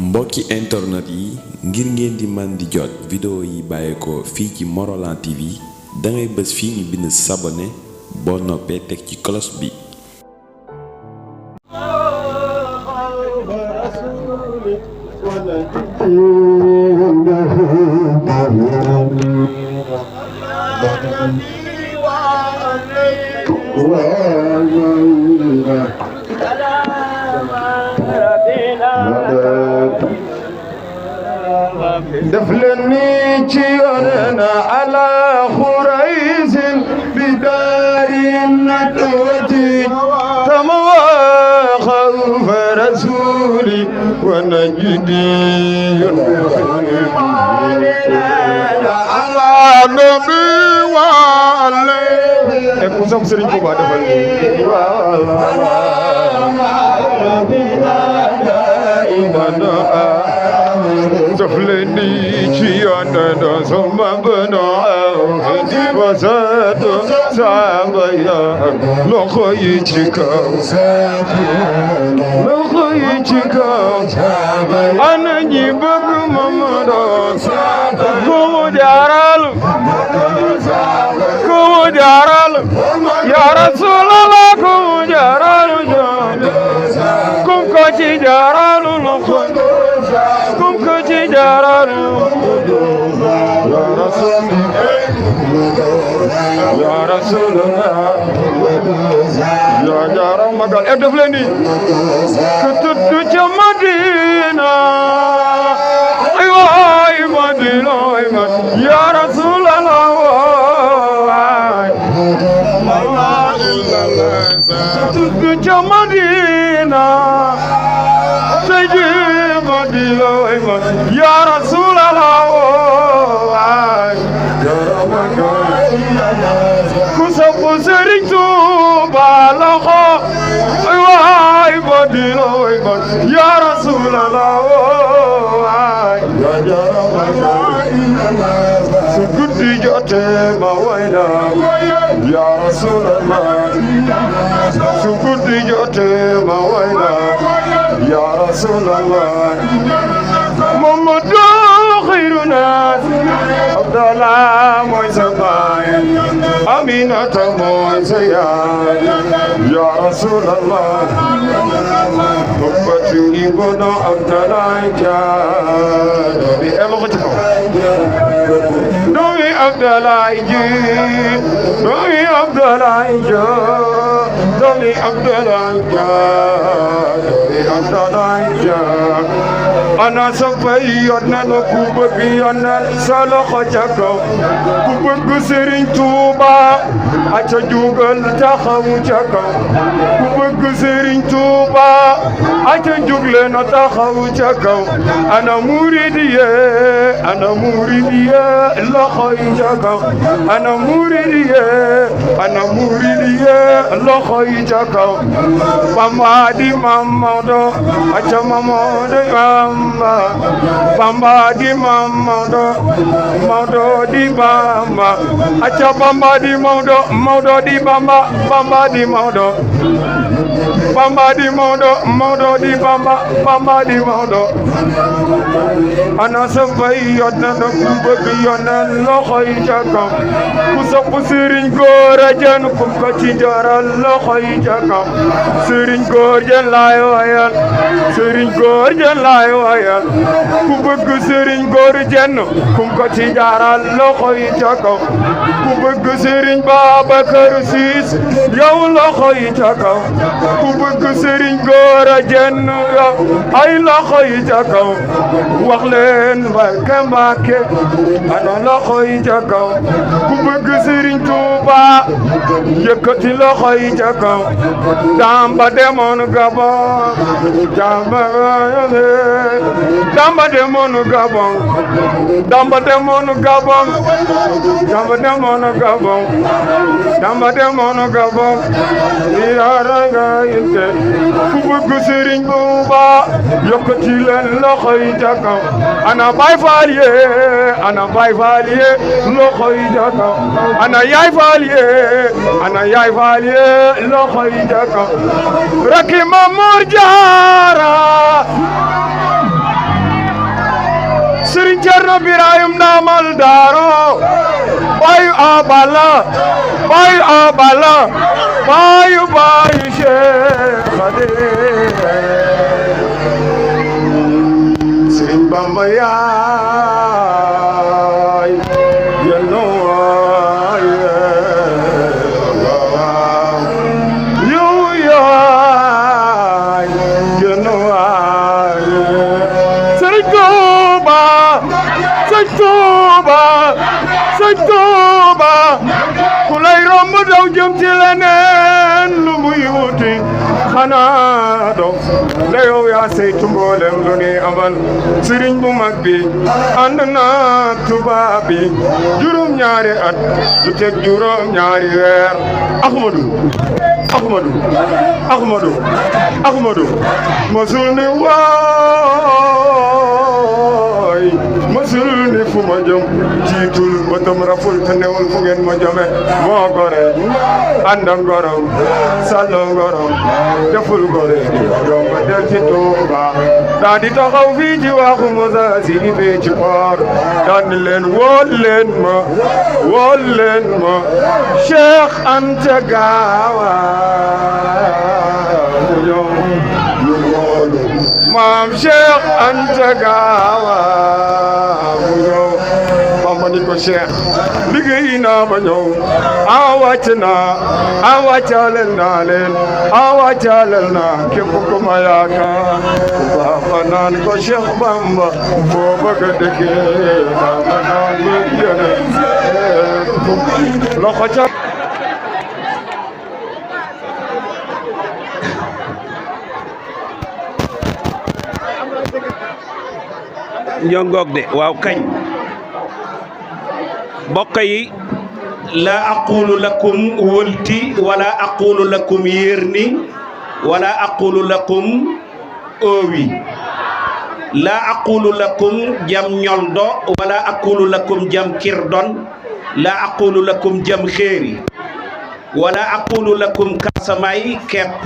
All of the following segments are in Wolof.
mbokki internet yi ngir ngeen di man di jot vidéo yi bàyyeekoo fii ci Morolan TV dangay bës fii ñu bind s'abonner boo noppee teg ci cloche bi. دفلني جيرنا على خريز بدار الندوة تما خوف رسولي ونجدي على نبي وعليه كوسام سيرين كوبا دفلني دفلني جيانا ثم بنا وزاد ساميا لخيتك لخيتك أنا جيبك ممدا كودارال كودارال يا رسول الله كودارال كم كتي دارال كم كتي دارال يا رسول الله يا جار مقال ادف لني كنت مدينة ايوه مدينة يا رسول الله كنت مدينة سيدي مدينة يا رسول الله كسب سرين توبا لخو واي بدينو يا رسول الله سكوتي جوتي ما وينا يا رسول الله سكوتي جوتي ما وينا يا رسول الله محمد خير الناس عبد الله موسى أمينة موسى يا رسول الله أبتي ابن عبد الله دوي عبد الله دوي عبد الله دوي عبد الله دوي عبد الله أنا سفي أنا نكوب أنا سالخ جاكو كوب سرين توبا أتجوجل تخاو جاكو كوب سرين توبا أتجوجل نتخاو جاكو أنا مريدية لا خاي جاكو أنا مريدية لا خاي جاكو بما دي ماما دو أجا ماما دو Bamba di Maodo, Maodo di Bamba, acha Bamba di Maodo, Maodo di Bamba, Bamba di Maodo, Bamba di Maodo, Maodo di Bamba, Bamba di Maodo. Ana sabay yodna no kubi yodna loxoy jakam, ku sopp Serigne Gora Diène kum ko ci jaral loxoy jakam, Serigne Gora Diène lay wayal, Serigne Gora Diène lay wayal. ku bëgg Serigne Gora Diène kum ko ci jaaral loxo yi ca kaw ku bëgg Serigne Babacar Ciss yow loxo yi ca kaw ku bëgg Serigne Gora Diène ay loxo yi ca kaw wax leen Mbàkke Mbàkke ana loxo yi ca kaw ku bëgg Serigne Touba yëkkati loxo yi ca kaw Damba demoon Gabon Damba demoon Gabon Damba demoon Gabon Damba demoon Gabon Damba demoon Gabon iraara nga yinte ku bëgg Serigne Touba yëkkati leen loxo yi ca kaw ana Baay Faal ye ana Baay Faal ye loxo yi ca kaw ana Yaay Faal ye loxo yi ca kaw rakki Mamour Jaara Cerno Birahim Ndamal Daaro bayu abala bayu Cheikh Khadim Serigne Bamba yaay yeno Touba ku lay romb daw jëm ci leneen lu muy wuti xanaa dof la yow yaa saytu mboolem lu ni amal sëriñ bu mag bi ànd na tubaab bi juróom-ñaari at du teg juróom-ñaari weer Ahmadu masul ni waay masul ni fu ma jëm jiitul bëtam raful te newul fu ngeen ma jëme moo gore àndam gorom sàlloo gorom deful gore gorom ba del ci Tuuba daa di taxaw fii ci waxu Musa si fii ci port daa ni leen wool leen ma Cheikh Anta Gaawaan maam Cheikh Anta Gaawaan mu ñëw Bamba ni ko Cheikh liggéey naa ba ñëw wàccaleel naa képp ku ma yaakaar Bamba naan ko Cheikh Bamba foo bëgg a dëkkee Bamba naan ko yéene loxo ca ñongoog de waaw kañ mbokk yi la aqulu lakum wulti wala aqulu lakum yerni wala aqulu lakum owi la aqulu lakum jam ñoldo wala aqulu lakum jam kirdon la aqulu lakum jam xéeri wala aqulu lakum kasamay kepp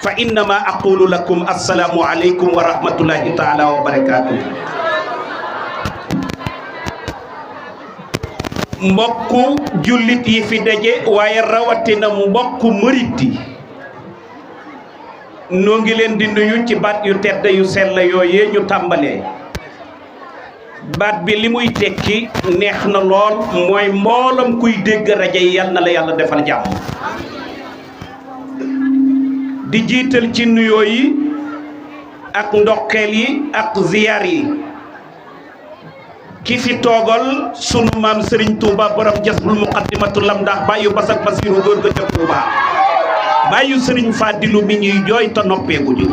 fa innama aqulu lakum assalamu alaykum wa rahmatullahi ta'ala wa barakatuh mbokku jullit yi fi daje waaye rawatina mbokku murit yi noo ngi leen di nuyu ci baat yu tedd yu sell yooyee ñu tàmbalee baat bi li muy tekki neex na lool mooy mboolam kuy dégg rajo yi yal na la yàlla defal jàmm di jiital ci nuyoo yi ak ndokkeel yi ak ziyaar yi ki fi toogal sunu maam Serigne Touba borom Jasbul Muqaddimatul Lamdah bàyyu Basak Basiru góor ga ca Touba bàyyu Serigne Fadilu mi ñuy jooy te noppeeguñu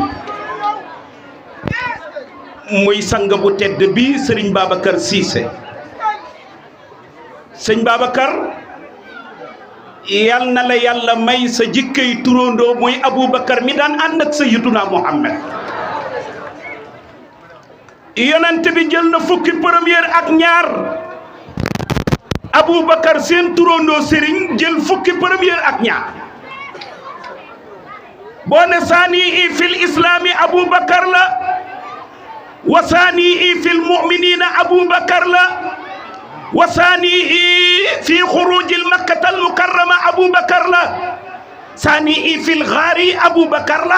muy sang bu tedd bi Serigne Babacar Cissé sëñ Babacar yal na la yàlla may sa jikkay turandoo muy Aboubacar mi daan ànd ak Sayyiduna Muhammad yonent bi jël na fukki première ak ñaar Aboubacar seen turandoo Serigne jël fukki première ak ñaar boo ne saani i fil islami Aboubacar la wa saani i fil mu'minina Aboubacar la wa saani i fi xurujil makkatal mukarrama Aboubacar la saani i fil ghaari Aboubacar la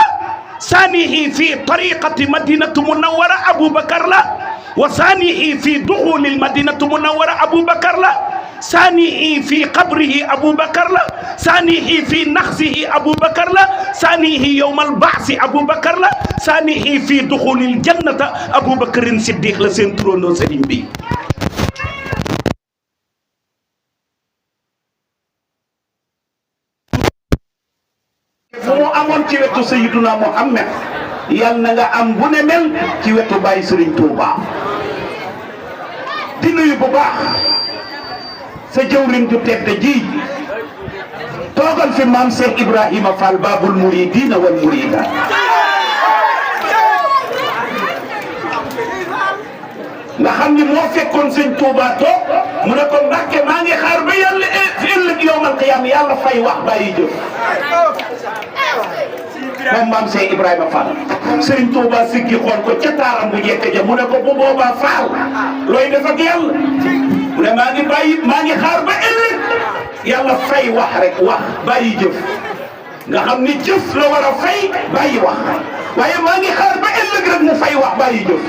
saanihi fi tariqati madinatu munawwara Aboubacar la wa saanihi fi duxulil madinatu munawwara Aboubacar la saanihi fi qabrihi Aboubacar la saanihi fi naxsihi Aboubacar la saanihi yowmal baasi Aboubacar la saanihi fi duxulil jannata Aboubacarin Siddiq la seen turandoo sëriñ bi fu mu amoon ci wetu Sayyiduna Muhammad yal na nga am bu ne mel ci wetu Baye Serigne Touba di nuyu bu baax sa jëwriñ ju tedd ji toogal fi maam Cheikh Ibrahima Fall Babul Muridina wal Murida nga xam ni moo fekkoon sëñ Touba toog mu ne ko Mbàkke maa ngi xaar ba yàlla ëllëg yowmal qiyaam yàlla fay wax bàyyi jëf moom maam Cheikh Ibrahima Fall Serigne Touba siggi xool ko ca taaram bu jekk ja mu ne ko bu boobaa Fall looy def ak yàlla mu ne maa ngi xaar ba ëllëg yàlla fay wax rek wax bàyyi jëf nga xam ni jëf la war a fay bàyyi wax waaye maa ngi xaar ba ëllëg rek mu fay wax bàyyi jëf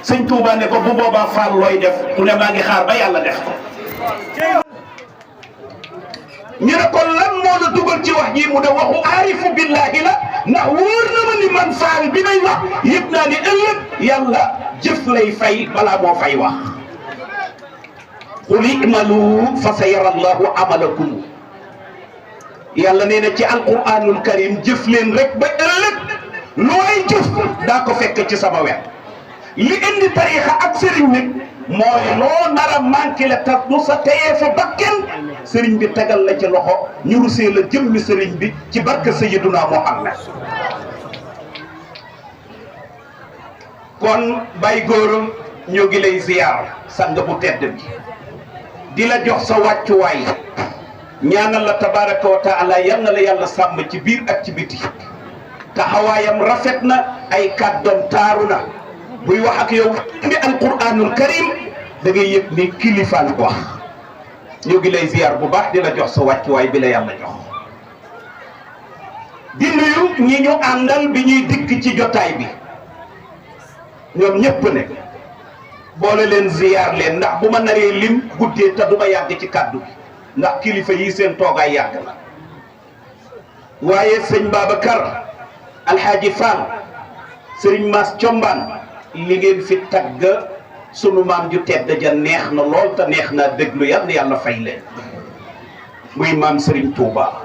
sëñ Touba ne ko bu boobaa Fall looy def mu ne maa ngi xaar ba yàlla def ko ñu ne ko lan moo la dugal ci wax ji mu ne waxu aarifu billahi la ndax wóor na ma ni man Fall bi may wax yëpp naa ni ëllëg yàlla jëf lay fay balaa moo fay wax qul i'malu fa sayara Allahu amalakum yàlla nee na ci alquranul karim jëf leen rek ba ëllëg lu ay jëf daa ko fekk ci sama wet li indi tariixa ak sëriñ nag mooy loo nar a manqué la tas du sa teyee fa bakken sëriñ bi tegal la ci loxo ñu rusee la jëmmi sëriñ bi ci barke Sayyiduna Muhammad kon bay góoram ñoo ngi lay ziyaar sang bu tedd bi di la jox sa wàccuwaay ñaanal la tabaraka wa taala yal na la yàlla sàmm ci biir ak ci biti taxawaayam rafet na ay kàddoom taaru na buy wax ak yow indi alquranul karim da ngay yëg ni kilifaan ko wax ñoo ngi lay ziyaar bu baax di la jox sa wàccuwaay bi la yàlla jox di nuyu ñi ñu àndal bi ñuy dikk ci jotaay bi ñoom ñépp ne boole leen ziyaar leen ndax bu ma naree lim guddee te du ma yàgg ci kàddu gi ndax kilifa yi seen toogaay yàgg na waaye sëñ Babacar Alxaaji Fall sëriñ Mass Combaan li ngeen fi tagg sunu maam ju tedd ja neex na lool te neex naa déglu yàlla fay leen muy maam Serigne Touba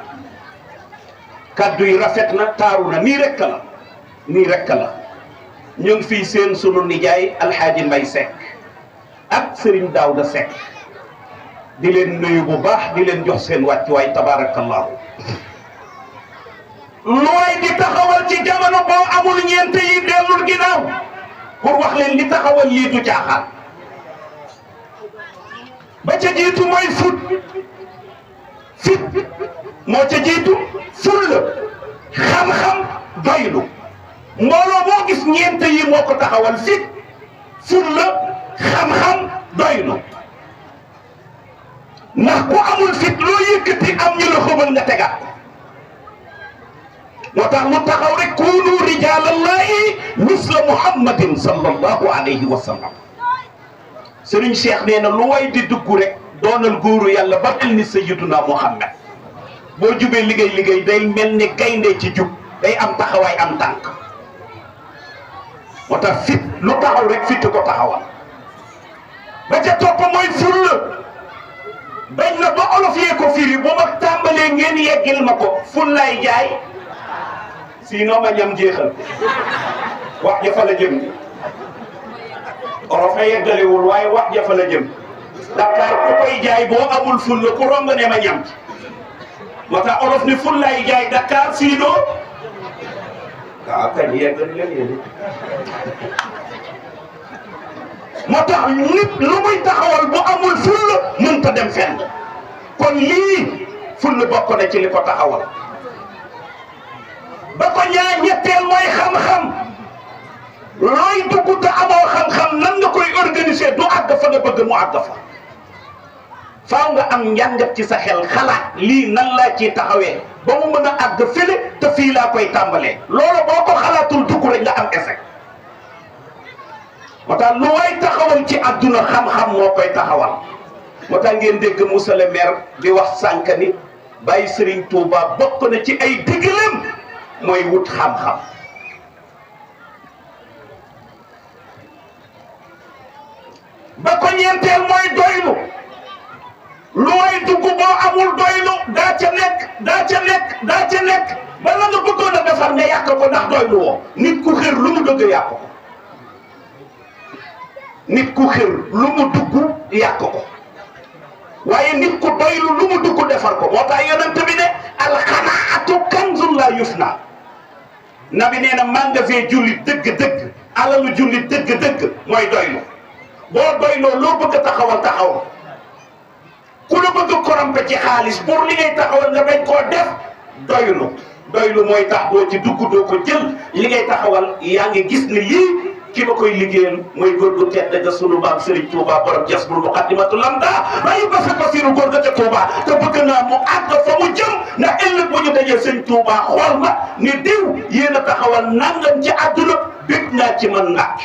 kaddu yi rafet na taaru na nii rekk la ñu ngi fii seen sunu nijaay Alxaaji Mbay Seck ak Serigne Daouda Seck di leen nuyu bu baax di leen jox seen wàccuwaay tabarakallahu looy di taxawal ci jamono boo amul ñeent yi dellul ginnaaw pour wax leen li taxawal lii du caaxaan ba ca jiitu mooy fit moo ca jiitu fulla xam-xam doylu mbooloo moo gis ñeent yi moo ko taxawal fit fulla xam-xam doylu ndax ku amul fit loo yëkkati am ñu la xëbal nga tegaat moo tax mu taxaw rek kunu rijaalallahi misla muhammadin sallallahu alayhi wa sallam Serigne Cheikh nee na lu way di dugg rek doonal góoru yàlla ba mel ni sayyiduna Muhammad boo jubee liggéey day mel ni gaynde ci jub day am taxawaay am tànk moo tax fit lu taxaw rek fit ko taxawal ba ca topp mooy fulla bañ na ba olof yee ko firi bu ma tàmbalee ngeen yeggil ma ko fullaay jaay sinon ma ñam jeexal wax ja fa la jëm olof a yeggalewul waaye wax ja fa la jëm Dakar ku koy jaay boo amul fulla ku romb ne ma ñam moo tax olof ni fullaay jaay Dakar sinon waaw kañ yeggal leen yéen moo tax nit lu muy taxawal bu amul fulla mënta dem fenn kon lii fulla bokk na ci li ko taxawal ba ko ñetteel mooy xam-xam looy dugg te amoo xam-xam nan nga koy organiser du àgg fa nga bëgg mu àgg fa faaw nga am njàngat ci sa xel xalaat lii nan laa ciy taxawee ba mu mën a àgg fële te fii laa koy tàmbalee loolu boo ko xalaatul dugg rek nga am échec moo tax lu way taxawal ci àdduna xam-xam moo koy taxawal moo tax ngeen dégg monsieur le maire di wax sànq ni Baye Serigne Touba bokk na ci ay diggalam mooy wut xam-xam ba ko ñeenteel mooy doylu lu way dugg boo amul doylu daa ca nekk ba la nga bëggoon a defar nga yàq ko ndax doylu woo nit ku xër lu mu dugg yàq ko nit ku xër lu mu dugg yàq ko waaye nit ku doylu lu mu dugg defar ko moo tax yonent bi ne alxanaatu kanzun la yufna nabi nee na magasin jullit dëgg-dëgg alalu jullit dëgg-dëgg mooy doylu boo doyloo loo bëgg a taxawal ku la bëgg a korompe ci xaalis pour li ngay taxawal nga bañ koo def doylu doylu mooy tax doo ci dugg doo ko jël li ngay taxawal yaa ngi gis ni lii ki ma koy liggéeyal mooy góor gu tedd ga sunu maam Serigne Touba borom Jasbul Muqaddimatul Amda bàyyi ba sa Basiru góor ga ca Touba te bëgg naa mu àgg fa mu jëm ndax ëllëg bu ñu dajee sëñ Touba xool ma ni diw yéen a taxawal nangam ci àdduna bég naa ci man nag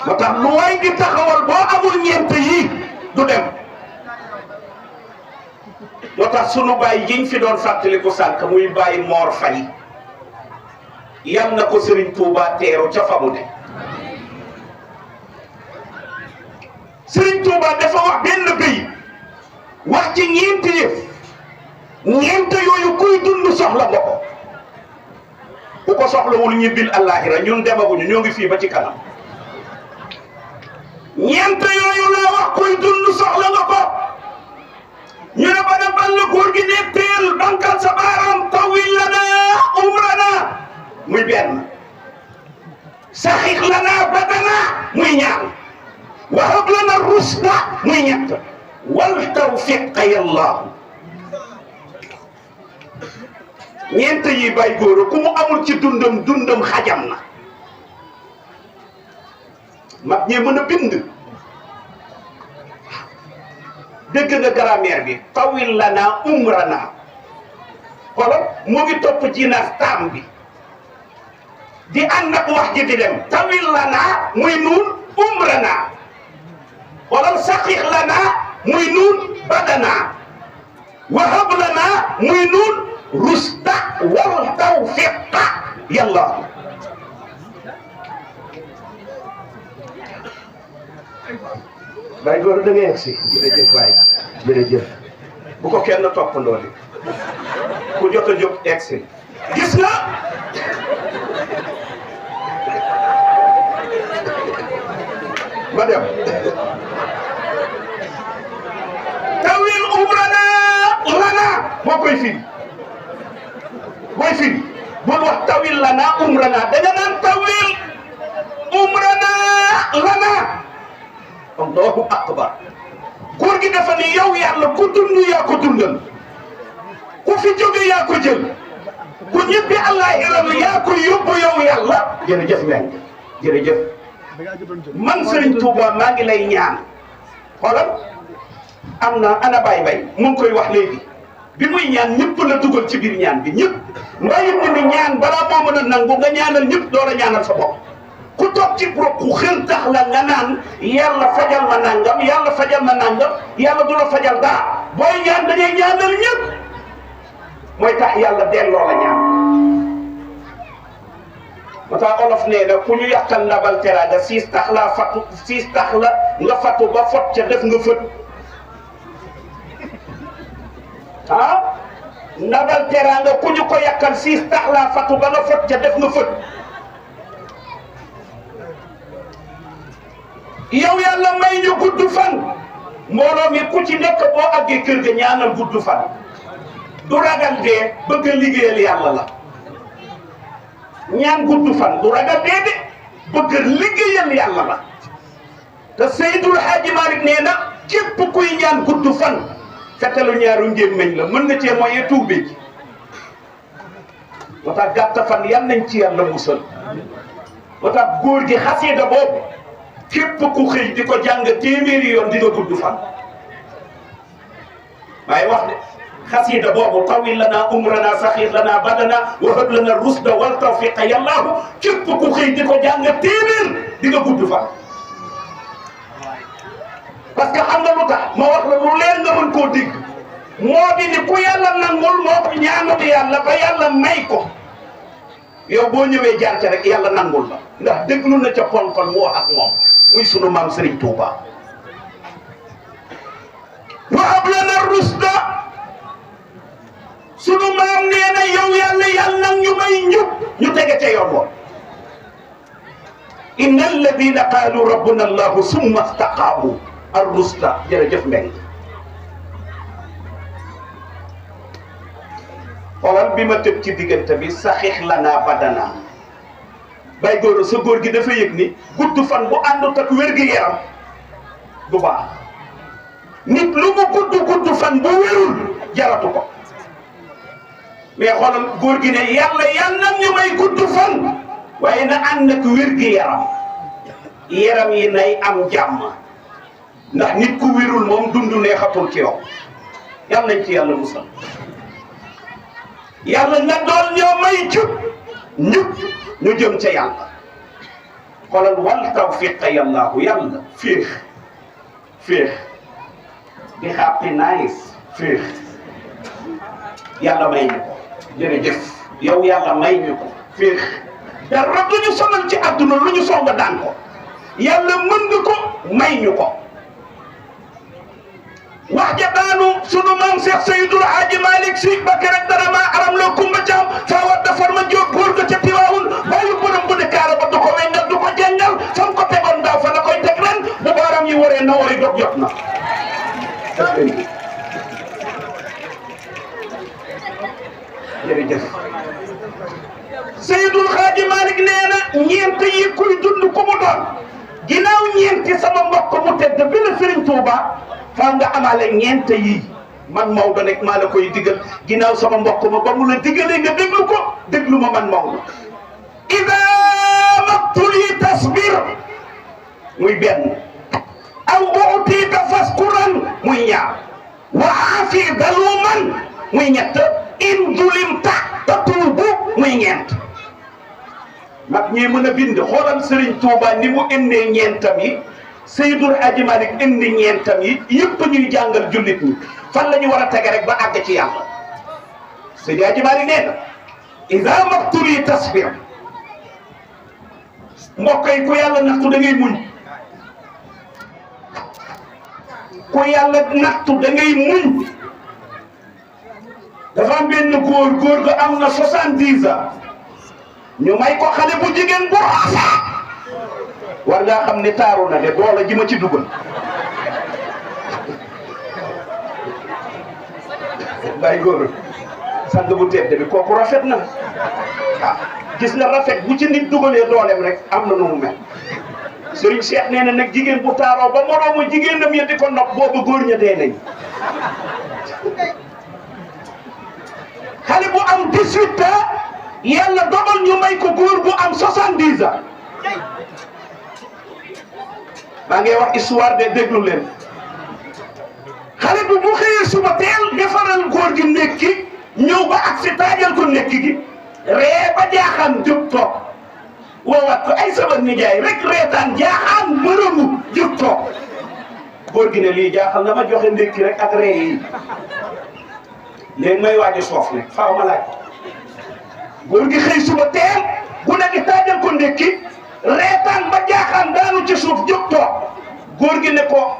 moo tax lu waay di taxawal boo amul ñeent yi du dem moo tax sunu baay yiñ fi doon fàttaliku sànq muy bàyyi Mor Faye yal na ko Serigne Touba teeru ca fa mu ne Serigne Touba dafa wax benn béy wax ci ñeenti yëf ñeent yooyu kuy dund soxla nga ko ku ko soxlawul ñibbil àllaaxira ñun demaguñu ñoo ngi fii ba ci kanam ñeent yooyu laa wax kuy dund soxla nga ko ñu ne ba ne ban la góor gi ne teel bankal sa baaram tawil lana umrana muy benn saxix lana badana muy ñaar wahab lana rusda muy ñett wal tawfiqa yallahu ñeent yi bay góor ku mu amul ci dundam xajam na mag ñee mën a bind dégg nga grammaire bi tawil lana umrana xoolal mu ngi topp jinaas taam bi di ànd ak wax ji di dem tawil lana muy nuun umrana xoolal saxix lana muy nuun badana wahab lana muy nuun rusda wal tawfiqa yàlla bay góor da ngay egsi jërëjëf waay jërëjëf bu ko kenn toppandoo di ku jot a jóg egsi gis nga ma dem tawil umrana lana moo koy firi booy firi bul wax tawil lana umrana da nga naan tawil umrana lana allahu akbar góor gi dafa ni yow yàlla ku dund yaa ko dundal ku fi jóge yaa ko jël ku ñibbi àllaaxira yaa ko yóbbu yow yàlla jërëjëf Mbengue jërëjëf man Serigne Touba maa ngi lay ñaan xoolal am na ana Baye Mbaye mu ngi koy wax léegi bi muy ñaan ñëpp la dugal ci biir ñaan bi ñëpp mbayit ni ñaan balaa moo mën a nangu nga ñaanal ñëpp door a ñaanal sa bopp ku toog ci bopp ku xel tax la nga naan yàlla fajal ma nangam yàlla fajal ma nangam yàlla du la fajal dara booy ñaan da ngay ñaanal ñëpp mooy tax yàlla delloo la ñaan moo tax olof nee na ku ñu yàqal ndabal teraanga siis tax la nga fatu ba fot ca def nga fët ah ndabal teraanga ku ñu ko yàqal siis tax la fatu ba nga fot ca def nga fët yow yàlla may ñu gudd fan mbooloo mi ku ci nekk boo àggee kër ga ñaanal gudd fan du ragal dee bëgg a liggéeyal yàlla la ñaan gudd fan du ragal dee de bëgg a liggéeyal yàlla la te Seydul Haaji Malick nee na képp kuy ñaan gudd fan fetalu ñaaru ngémmeñ la mën nga cee moye tuube ji moo tax gàtt fan yal nañ ci yàlla musal moo tax góor gi xasiida boobu képp ku xëy di ko jàng téeméeri yoon di nga gudd fan waaye wax de xasiida boobu tawil lana umrana saxir lana badana wahab lana rusda wal tawfiqa yàllaahu képp ku xëy di ko jàng téeméer di nga gudd fan parce que xam nga lu tax ma wax la lu leer nga mën koo dégg moo di ni ku yàlla nangul moo ko ñaanal yàlla ba yàlla may ko yow boo ñëwee jaar ca rek yàlla nangul la ndax déglu na ca ponkal mu wax ak moom muy sunu maam Serigne Touba wahab lana rusda sunu maam nee na yow yàlla ñu may njub ñu tege ca yoon woon inna alladina qaalu rabbuna allahu summa istaqaamu ar-rusda jërëjëf Mbengue xoolal bi ma tëb ci diggante bi saxix lana badana bay góor sa góor gi dafa yëg ni gudd fan bu àndut ak wér-gi-yaram du baax nit lu mu gudd fan bu wérul jaratu ko mais xoolal góor gi ne yàlla ñu may gudd fan waaye na ànd ak wér gi yaram yi nay am jàmm ndax nit ku wérul moom dund neexatul ci yow yàlla nañ ci yàlla musal yàlla nga doon ñoo may njub ñu jëm ca yàlla xoolal wal tawfiq yàllaahu yàlla féex di xàppi nice féex yàlla may ñu ko jërëjëf yow yàlla may ñu ko féex dara du ñu sonal ci àdduna lu ñu songa daan ko yàlla mën nga ko may ñu ko wax ja daanu sunu maam Cheikh Seydul Hadji Malick Sy Bakar ak dara maa aram loo kumba caam faa war defar ma jóg góor ga ca Tiwaawun bàyyi borom bu ne kaara ba du ko wengal du ko jengal fam ko tegoon daaw fa la koy teg ren bu baaram yi waree na wari dog jot na jërëjëf Seydul Hadji Malick nee na ñeent yi kuy dund ku mu doon ginnaaw ñeenti sama mbokk mu tedd bi la Serigne Touba faa nga amaale ñeent yi man Maodo nekk maa la koy digal ginnaaw sama mbokk ma ba mu la digalee nga déglu ko déglu ma man Maodo ida mabtuli tasbir muy benn aw uutiita faskuran muy ñaar wa aafi daluman muy ñett in dulimta tatuubu muy ñeent mag ñee mën a bind xoolal Serigne Touba ni mu indee ñeentam yi Seydul Hadji Malick indi ñeentam yi yëpp ñuy jàngal jullit ñi fan la ñu war a tege rek ba àgg ci yàlla Seydul Hadji Malick nee na ida mabtuli tasbir mbokk yi ku yàlla nattu da ngay muñ ku yàlla nattu da ngay muñ dafa am benn góor ga am na 70 ans ñu may ko xale bu jigéen bu rafet war ngaa xam ne taaru na de doole ji ma ci dugal bay góor sang bu tedd bi kooku rafet na waaw gis nga rafet bu ci nit dugalee dooleem rek am na nu mu mel Serigne Cheikh nee na nag jigéen bu taaroo ba moroomu jigéenam ya di ko nopp boobu góor ña dee nañ xale bu am 18 ans yàlla dogal ñu may ko góor bu am 70 ans maa ngi wax histoire de déglu leen xale bi bu xëyee suba teel defaral góor gi ndékki ñëw ba ak si taajal ko ndékki gi ree ba jaaxaan jóg toog woowaat ko ay sama nijaay rek reetaan jaaxaan mërëmu jóg toog góor gi ne lii jaaxal na ma joxe ndékki rek ak ree yi léegi may waaji soof ne faaw ma laaj góor gi xëy suba teel bu ne gi taajal ko ndékki reetaan ba jaaxaan daanu ci suuf jóg toog góor gi ne ko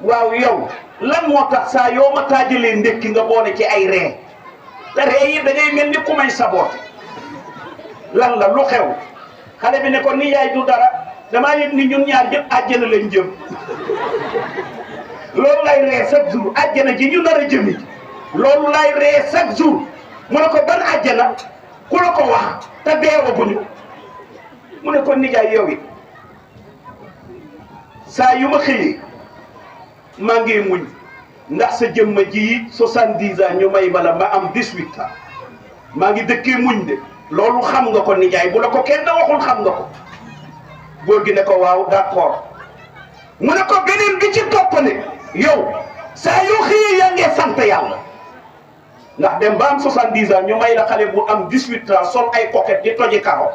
waaw yow lan moo tax saa yoo ma taajalee ndékki nga boole ci ay ree te ree yi da ngay mel ni ku may saboote lan la lu xew xale bi ne ko ni yaay du dara damaa yëg ni ñun ñaar jëpp àjjana lañ jëm loolu lay ree chaque jour àjjana ji ñu nar a jëmi loolu lay ree chaque jour mu ne ko ban àjjana ku la ko wax te deewaguñu mu ne ko nijaay yow it saa yu ma xëyee maa ngi muñ ndax sa jëmma ji 70 ans ñu may bala ma am 18 ans maa ngi dëkkee muñ de loolu xam nga ko nijaay bu la ko kenn waxul xam nga ko góor gi ne ko waaw d'accord mu ne ko beneen bi ci topp ne yow saa yoo xëyee yaa ngi sant yàlla ndax dem ba am 70 ans ñu may la xale bu am 18 ans sol ay coquette di toji karo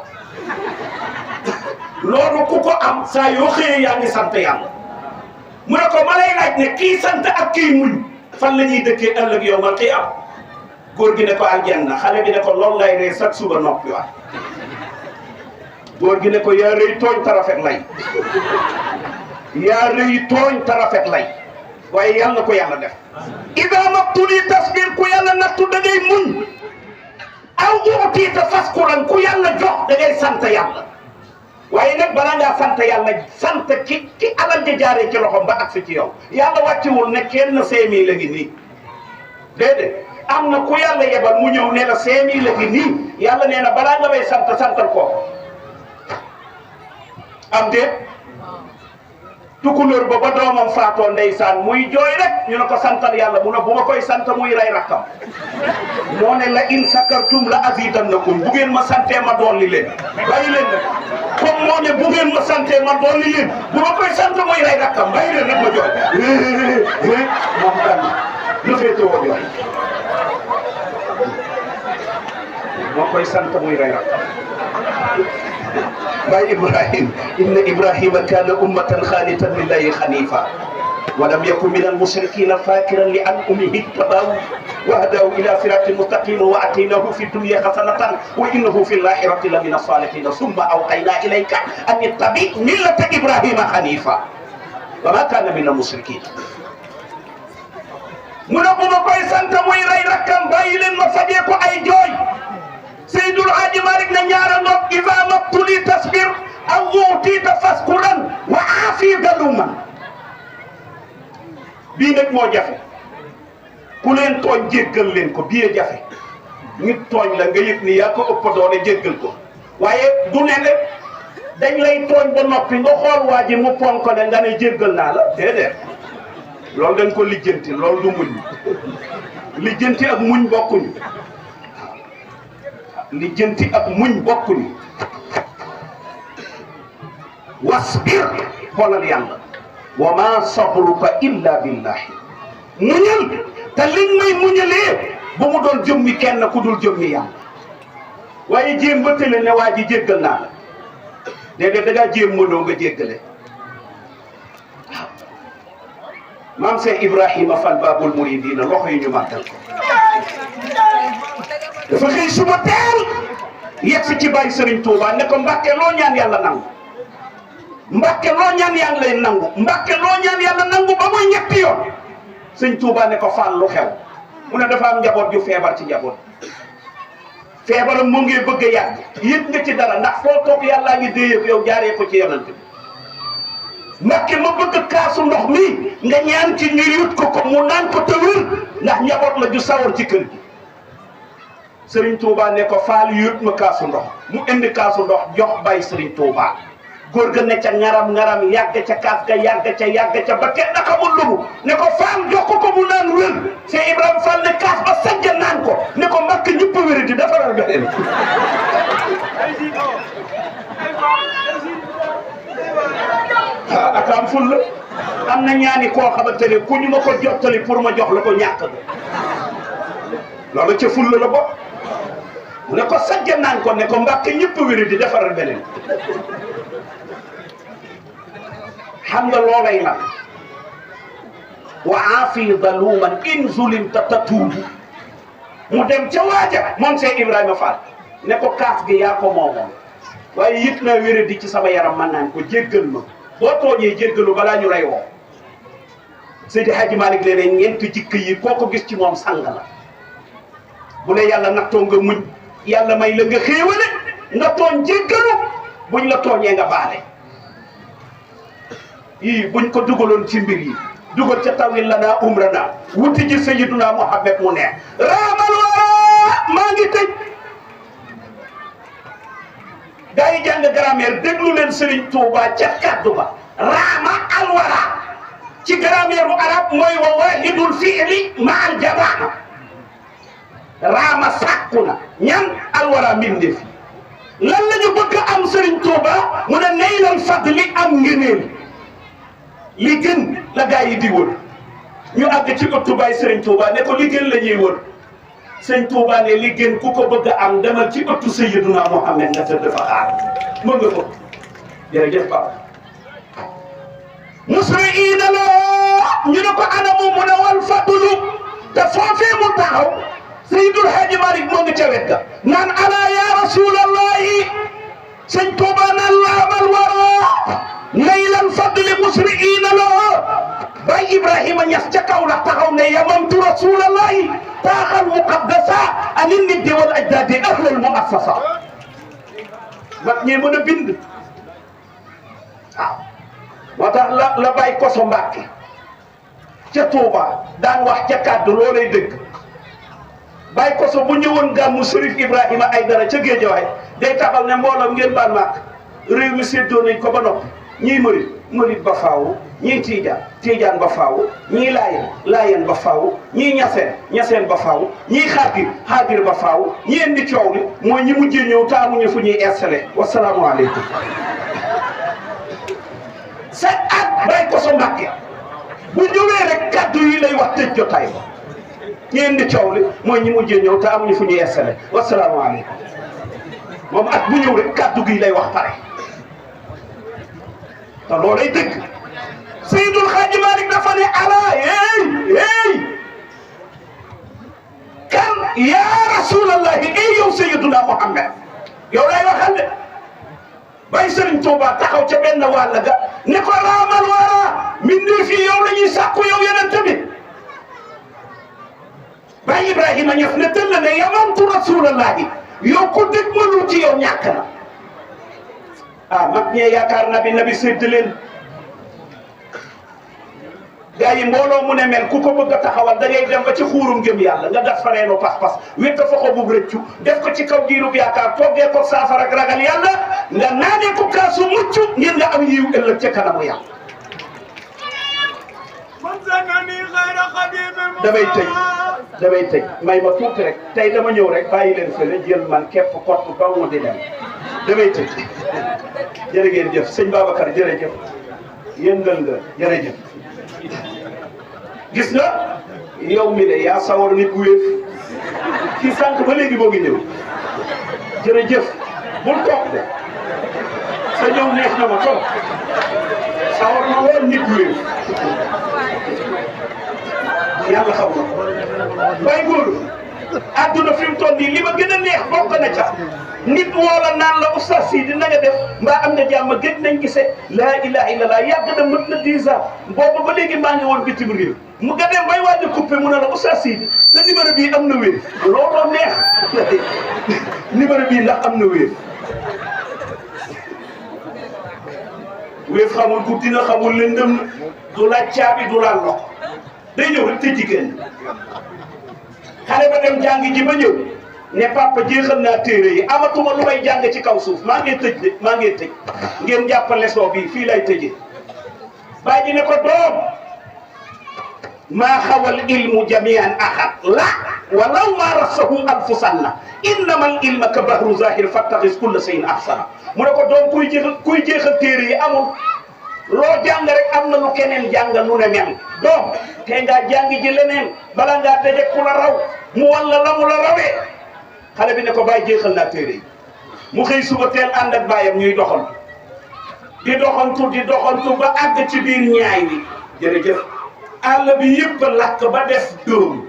loolu ku ko am saa yoo xëyee yaa ngi sant yàlla mu ne ko ma lay laaj ne kii sant ak kii muñ fan la ñuy dëkkee ëllëg yow man kii am góor gi ne ko aljanna xale bi ne ko loolu lay ree chaque suba noppi waat góor gi ne ko yaa rëy tooñ te rafet lay yaa rëy tooñ te rafet lay waaye yàlla na ko yàlla def ida mabtuli tasbir ku yàlla nattu da ngay muñ aw uutiita faskuran ku yàlla jox da ngay sant yàlla waaye nag balaa ngaa sant yàlla sant ki alal ja jaaree ci loxom ba agsi ci yow yàlla wàcciwul ne kenn 5000 la ngi nii déedéet am na ku yàlla yebal mu ñëw ne la 5000 la ngi nii yàlla nee na balaa nga may santal ko am déet tukulóor ba doomam faatoo ndeysaan muy jooy rek ñu ne ko santal yàlla mu ne bu ma koy sant muy rey rakkam moo ne la in sakartum la azidannakum bu ngeen ma santee ma dolli leen bàyyi leen nag comme moo ne bu ngeen ma santee ma dolli leen bu ma koy sant muy rey rakkam bàyyi leen rek ma jooy moom kan lu féete woo jooy moo koy sant muy rey rakkam باي إبراهيم إن إبراهيم كان أمة خالصة لله حنيفا ولم يكن من المشركين فاكرا لأنعمه اجتباه وهداه إلى صراط مستقيم وآتيناه في الدنيا حسنة وإنه في الآخرة لمن الصالحين ثم أوحينا إليك أن اتبع ملة إبراهيم حنيفا وما كان من المشركين من أبو بكر سانت موي راي ركام باي لين ما فاجيكو أي جوي سيد الحاج مالك نيارا نوب إذا ما ابتلي تصبر أو أوتيت فاذكرا وعافي ظلوما bii nag moo jafe ku leen tooñ jéggal leen ko bii jafe nit tooñ la nga yëg ni yaa ko ëpp doole jéggal ko waaye du ne rek dañ lay tooñ ba noppi nga xool waa ji mu ponk ne nga ne jéggal naa la déedéet loolu dañ ko lijjanti loolu du muñ lijjanti ak muñ bokkuñu lijjanti ak muñ bokkuñu wasbir xoolal yàlla wa ma sabruka illa billahi muñal te liñ may muñalee bu mu doon jëmmi kenn ku dul jëmmi yàlla waaye jéem ba tële ne waa ji jéggal naa la déedéet da ngaa jéem mënoo nga jéggale waaw maam Seex Ibrahima Fall Babul Muridiina loxo yi ñu màggal ko dafa xëy suba teel yegg si ci bàyyi Serigne Touba ne ko Mbàkke loo ñaan yàlla nangu Mbàkke loo ñaan yàlla lay nangu Mbàkke loo ñaan yàlla nangu ba muy ñetti yoon Serigne Touba ne ko Fall lu xew mu ne dafa am njaboot ju feebar ci njaboot feebaram mu ngi bëgg a yàgg yëg nga ci dara ndax foo toog yàllaa ngi déyeeg yow jaaree ko ci yonent bi Mbàkke ma bëgg kaasu ndox mi nga ñaan ci ñu yut ko mu naan ko te wér ndax njaboot la ju sawar ci kër gi Serigne Touba ne ko Fall yut ma kaasu ndox mu indi kaasu ndox jox bay Serigne Touba góor ga ne ca ngaram ngaram yàgg ca kaas ga yàgg ca ba kenn xamul lu mu ne ko Fall jox ko mu naan wér Cheikh Ibrahima Fall ne kaas ba sajja naan ko ne ko Mbàkke ñëpp a wér di defaral beneen ak am ful la am na ñaani koo xamante ne ku ñu ma ko jottali pour ma jox la ko ñàkk ga loolu ca ful la bokk mu ne ko sajja naan ko ne ko Mbàkke ñëpp a wér di defaral beneen xam nga loolay nag wa aafi daluman in zulimta tatuubu mu dem ca waaja moom Cheikh Ibrahima Fall ne ko kaas gi yaa ko moomoon waaye yëg naa wéré di ci sama yaram man naan ko jéggal ma boo tooñee jéggalu balaa ñu lay woo Seydi Hadji Malick leen ñeenti jikko yi koo ko gis ci moom sang la bu ne yàlla nattoo nga muñ yàlla may la nga xéewale nga tooñ jéggalu buñ la tooñee nga baale yii buñ ko dugaloon ci mbir yi dugal ca tawil la naa umra naa wuti ji Sayyiduna Muhammad mu neex raamal wara maa ngi tëj gaa yi jàng grammaire déglu leen Serigne Touba ca kaddu ba raama alwara ci grammaire bu arab mooy wa wahidul fi'li ma al jamaa raama sàkku na ñan alwara mbindeef lan la ñu bëgg am Serigne Touba mu ne naylal fadli am ngëneel li gën la gaa yi di wër ñu àgg ci ëttu Baay Serigne Touba ne ko li gën la ñuy wër Serigne Touba ne li gën ku ko bëgg a am demal ci ëttu Sayyiduna Muhammad nga tëdd fa xaar mën nga ko jërëjëf Papa musriina la ñu ne ko anamu mu ne wal fadlu te foofee mu taxaw Seydul Haaji Malick moo ngi ca wet ga naan ala ya rasulallahi Serigne Touba naan laamal wara naylal fadli musriina la Baay Ibrahima Ñas ca kaw la taxaw ne yamamtu rasulallahi taaxal muqaddasa anin niddi wal ajdaadi ahlal muassasa mag ñee mën a bind waaw moo tax la Baay Koso Mbàkke ca Touba daan wax ca kàddu loolay dëgg Baay Koso bu ñëwoon gàmmu Sërif Ibrahima Aydara ca Géejawaay day taxaw ne mbooloom ngeen baal maak réew mi séddoo nañ ko ba noppi ñii mërit ba faaw ñii tiijaan ba faaw ñii laayeen ba faaw ñii ñaseen ba faaw ñii xaadir ba faaw ñi indi coow li mooy ñi mujjee ñëw taamuñu fu ñuy installé wasalaamualeykum. sa at bay ko so Mbàkke bu ñëwee rek kaddu yi lay wax tëj jotaay ba ñi indi coow li mooy ñi mujjee ñëw taamuñu fu ñuy installé wasalaamualeykum. moom at bu ñëw rek kaddu gi lay wax pare te loolay dëgg. Seydul Xaaji Malik dafa ne ala kan yaa rasulallahi yow Seydina Muhammad yow lay waxal de bay Sëriñ Tuuba taxaw ca benn wàll ga ne ko raamal wara mbindee fii yow la ñuy sàkku yow yonent bi bay Ibrahima Ñas ne tëll ne yamantu rasulallahi yow ko dëgg mënul ci yow ñàkk na mag ñee yaakaar nabi sédd leen gaa yi mbooloo mu ne mel ku ko bëgg a taxawal da ngay dem ba ci xuurum ngëm yàlla nga def fa reenu pas-pas wékk fa xobu rëccu def ko ci kaw diirub yaakaar toggee ko saafara ak ragal yàlla nga naanee ko kaasu mucc ngir nga am yiw ëllëg ca kanamu yàlla. damay tëj may ma tuuti rek tey dama ñëw rek bàyyi leen fële jël man képp kott ba mu di dem damay tëj jërë ngeen jëf sëñ Babacar jërëjëf yëngal nga jërëjëf. gis nga yow mi ne yaa sawar nit ku wéef kii sànq ba léegi moo ngi ñëw jërëjëf bul toog de sa ñëw neex na ma trop sawar na woon nit ku wéef yàlla xam na bay góor àdduna fi mu toll nii li ma gën a neex bokk na ca nit woola naan la oustaz Sidi na nga def mbaa am nga jàmm gëj nañ gisee laa ilaha illallah yàgg na mën na 10 ans boobu ba léegi maa ngi woon bitim réew mu nga dem bay waaj a coupé mu ne la oustaz Sidi sa numéro bii am na wéer looloo neex numéro bii ndax am na wéer wéef xamul guddi na xamul lëndëm na du laaj caabi du laal loxo day ñëw rek te jigéen xale ba dem jàngi ji ba ñëw ne papa jeexal naa téere yi amatuma lu may jàng ci kaw suuf maa ngi tëj de maa ngi tëj ngeen jàppale soo bi fii lay tëjee baa ji ne ko doom maa xawal ilmu jamian ahad la walaw ma rasahu alfu sanna innama al ilma ka bahru zahir fattaxis kulla shay'in ahsana mu ne ko doom kuy jeexal téere yi amul loo jàng rek am na lu keneen jàng lu ne mel doom te ngaa jàng ji leneen bala ngaa daje ku la raw mu walla la mu la rawee xale bi ne ko bàyyi jeexal naa téere yi mu xëy suba teel ànd ak bàyyam ñuy doxantu di doxantu ba àgg ci biir ñaay wi jërëjëf àll bi yëpp lakk ba def dóom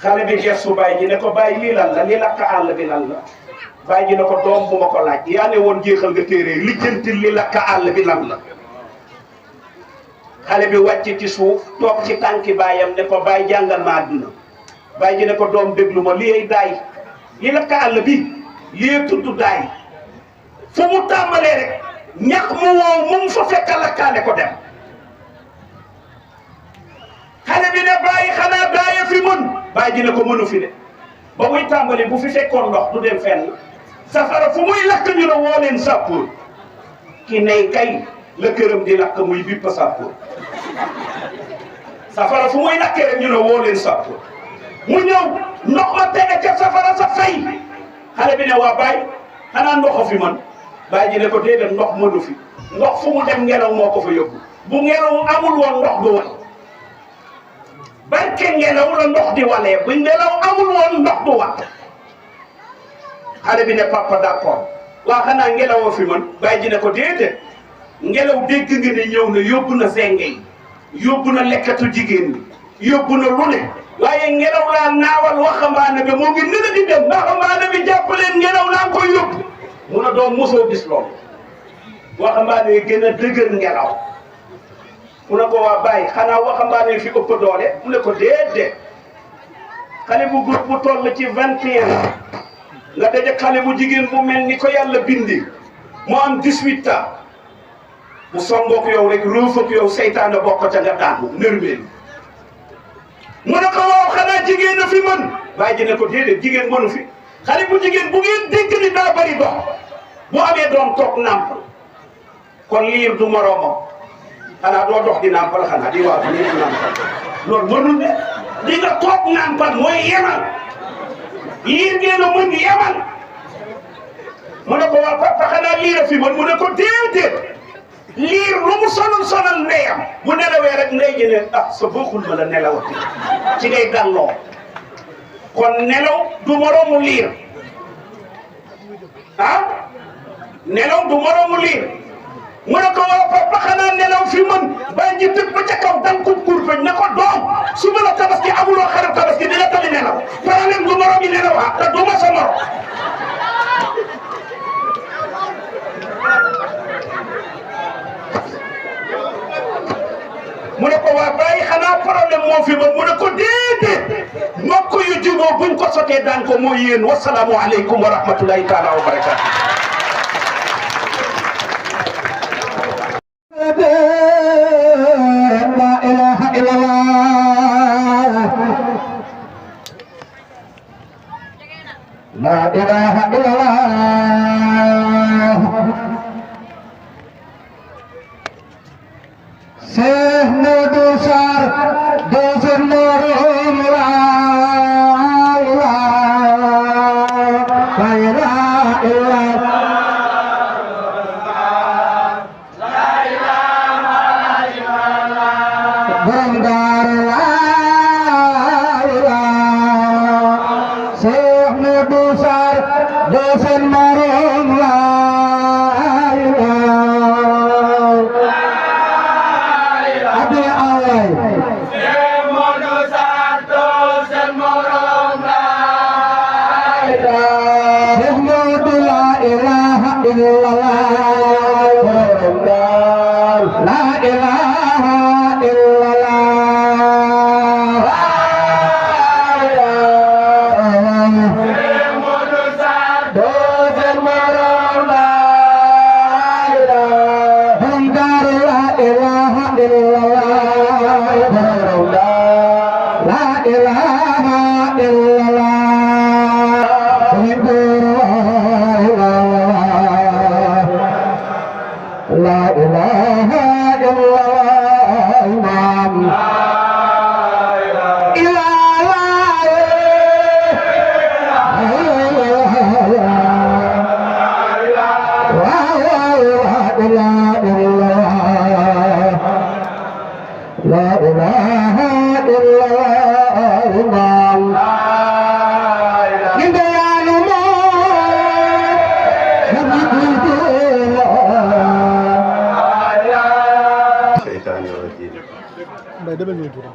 xale bi gestu bàyyi ji ne ko bàyyi lii lan la li lakk àll bi lan la bàyyi ji ne ko doom bu ma ko laaj yaa ne woon jeexal nga téere yi lijjanti li lakk àll bi lan la xale bi wàcc ci suuf toog ci tànki baayam ne ko bàyyi jàngal ma àdduna bàyyi ji ne ko doom déglu ma li ay daay li lakk àll bi li tudd daay fu mu tàmbalee rek ñax mu wow mu fa fekk lakkaale ko dem xale bi ne bàyyi xanaa daaya fi mën bàyyi ji ne ko mënu fi de ba muy tàmbali bu fi fekkoon ndox du dem fenn safara fu muy lakk ñu la woo leen sàppoor ki nay kay la këram di lakk muy bipp sàppoor safara fu muy lakkee rek ñu la woo leen sàppoor mu ñëw ndox ma tege ca safara sa fay xale bi ne waa bàyyi xanaa ndoxo fi man bàyyi ji ne ko déedéet ndox mënu fi ndox fu mu dem ngelaw moo ko fa yóbbu bu ngelaw amul woon ndox du wal barke ngelaw la ndox di walee bu ngelaw amul woon ndox du wat xale bi ne papa d'accord waa xanaa ngelawoo fi man bàyyi ji ne ko déedéet ngelaw dégg nga ne ñëw na yóbbu na zenge yi yóbbu na lekkatu jigéen ñi yóbbu na lu ne waaye ngelaw laa naawal waxambaane bi moo ngi nën a di dem waxambaane bi jàpp leen ngelaw laa koy yóbbu mun a doon mosoo gis loolu waxambaane yi gën a dëgër ngelaw mu ne ko waa bàyyi xanaa waxambaane fi ëpp doole mu ne ko déedéet xale bu góor bu toll ci 21 nga daje xale bu jigéen bu mel ni ko yàlla bindi mu am 18 ans bu songook yow rek ruuf ak yow seytaane bokk ca nga daanu nërmeel mu ne ko waaw xanaa jigéen a fi mën bàyyi ji ne ko déedéet jigéen mënu fi xale bu jigéen bu ngeen dégg ni daa bari dox bu amee doom toog nàmp kon liir du moroomam xanaa doo dox di nàmpal xanaa di waaw ni nàmpal loolu mënul de di nga toog nàmpal mooy yemal liir ngeen a mën yemal mu ne ko waa papa xanaa liir a fi mën mu ne ko déedéet liir lu mu sonal ndeyam bu nelawee rek ndey ji ne ah sa bokkul ma la nelawati ci ngay gàlloo kon nelaw du moroomu liir ah nelaw du moroomu liir mu ne ko waa papa xanaa nelaw fi mën bàyyi ji tëb ba ca kaw dang ko kurpeñ ne ko doom suba la tabaski amuloo xaram tabaski dina tali nelaw problème du morom yi nelaw ah te du ma sa morom mu ne ko waa bàyyi xanaa problème moo fi mën mu ne ko déedéet mbokk yu juboo buñ ko sotee daan ko mooy yéen wasalaamu aleykum wa rahmatullahi taala wa barakatu la ilaha illallah la ilaha illallah Syekh Modou Sarr dosen morom la ilaha illallah dosen morom la ade away Syekh Modou Sarr dosen morom la Syekh Modou la ilaha illallah la ilaha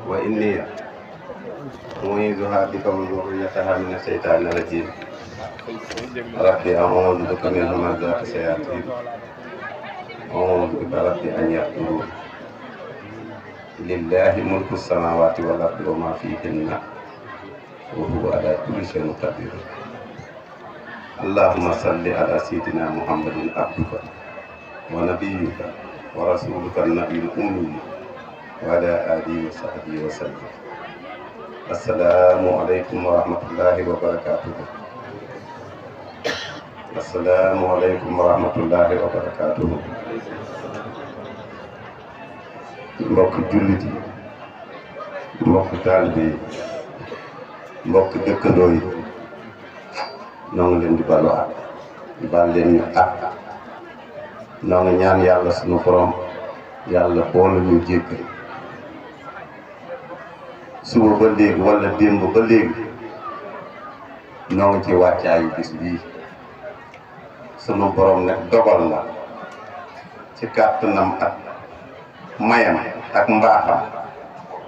وإني أعيذها بك وذريتها من الشيطان الرجيم ربي أعوذ بك من همزات الشياطين أعوذ بك ربي أن يحضرون لله ملك السماوات والأرض وما فيهن وهو على كل شيء قدير اللهم صل على سيدنا محمد عبدك ونبيك ورسولك النبي الأمي وعلى آله وصحبه وسلم. السلام عليكم ورحمة الله وبركاته. السلام عليكم ورحمة الله وبركاته. mbokk jullit yi mbokk taalibe yi mbokk dëkkandoo yi noo ngi leen di balu ak di baal leen ñu ak noo ngi ñaan yàlla sunu borom yàlla boole ñu jéggal suba ba léegi wala démb ba léegi noo ngi ci wàccaayu bis bii sunu borom nag dogal na ci kàttanam ak mayam ak mbaaxam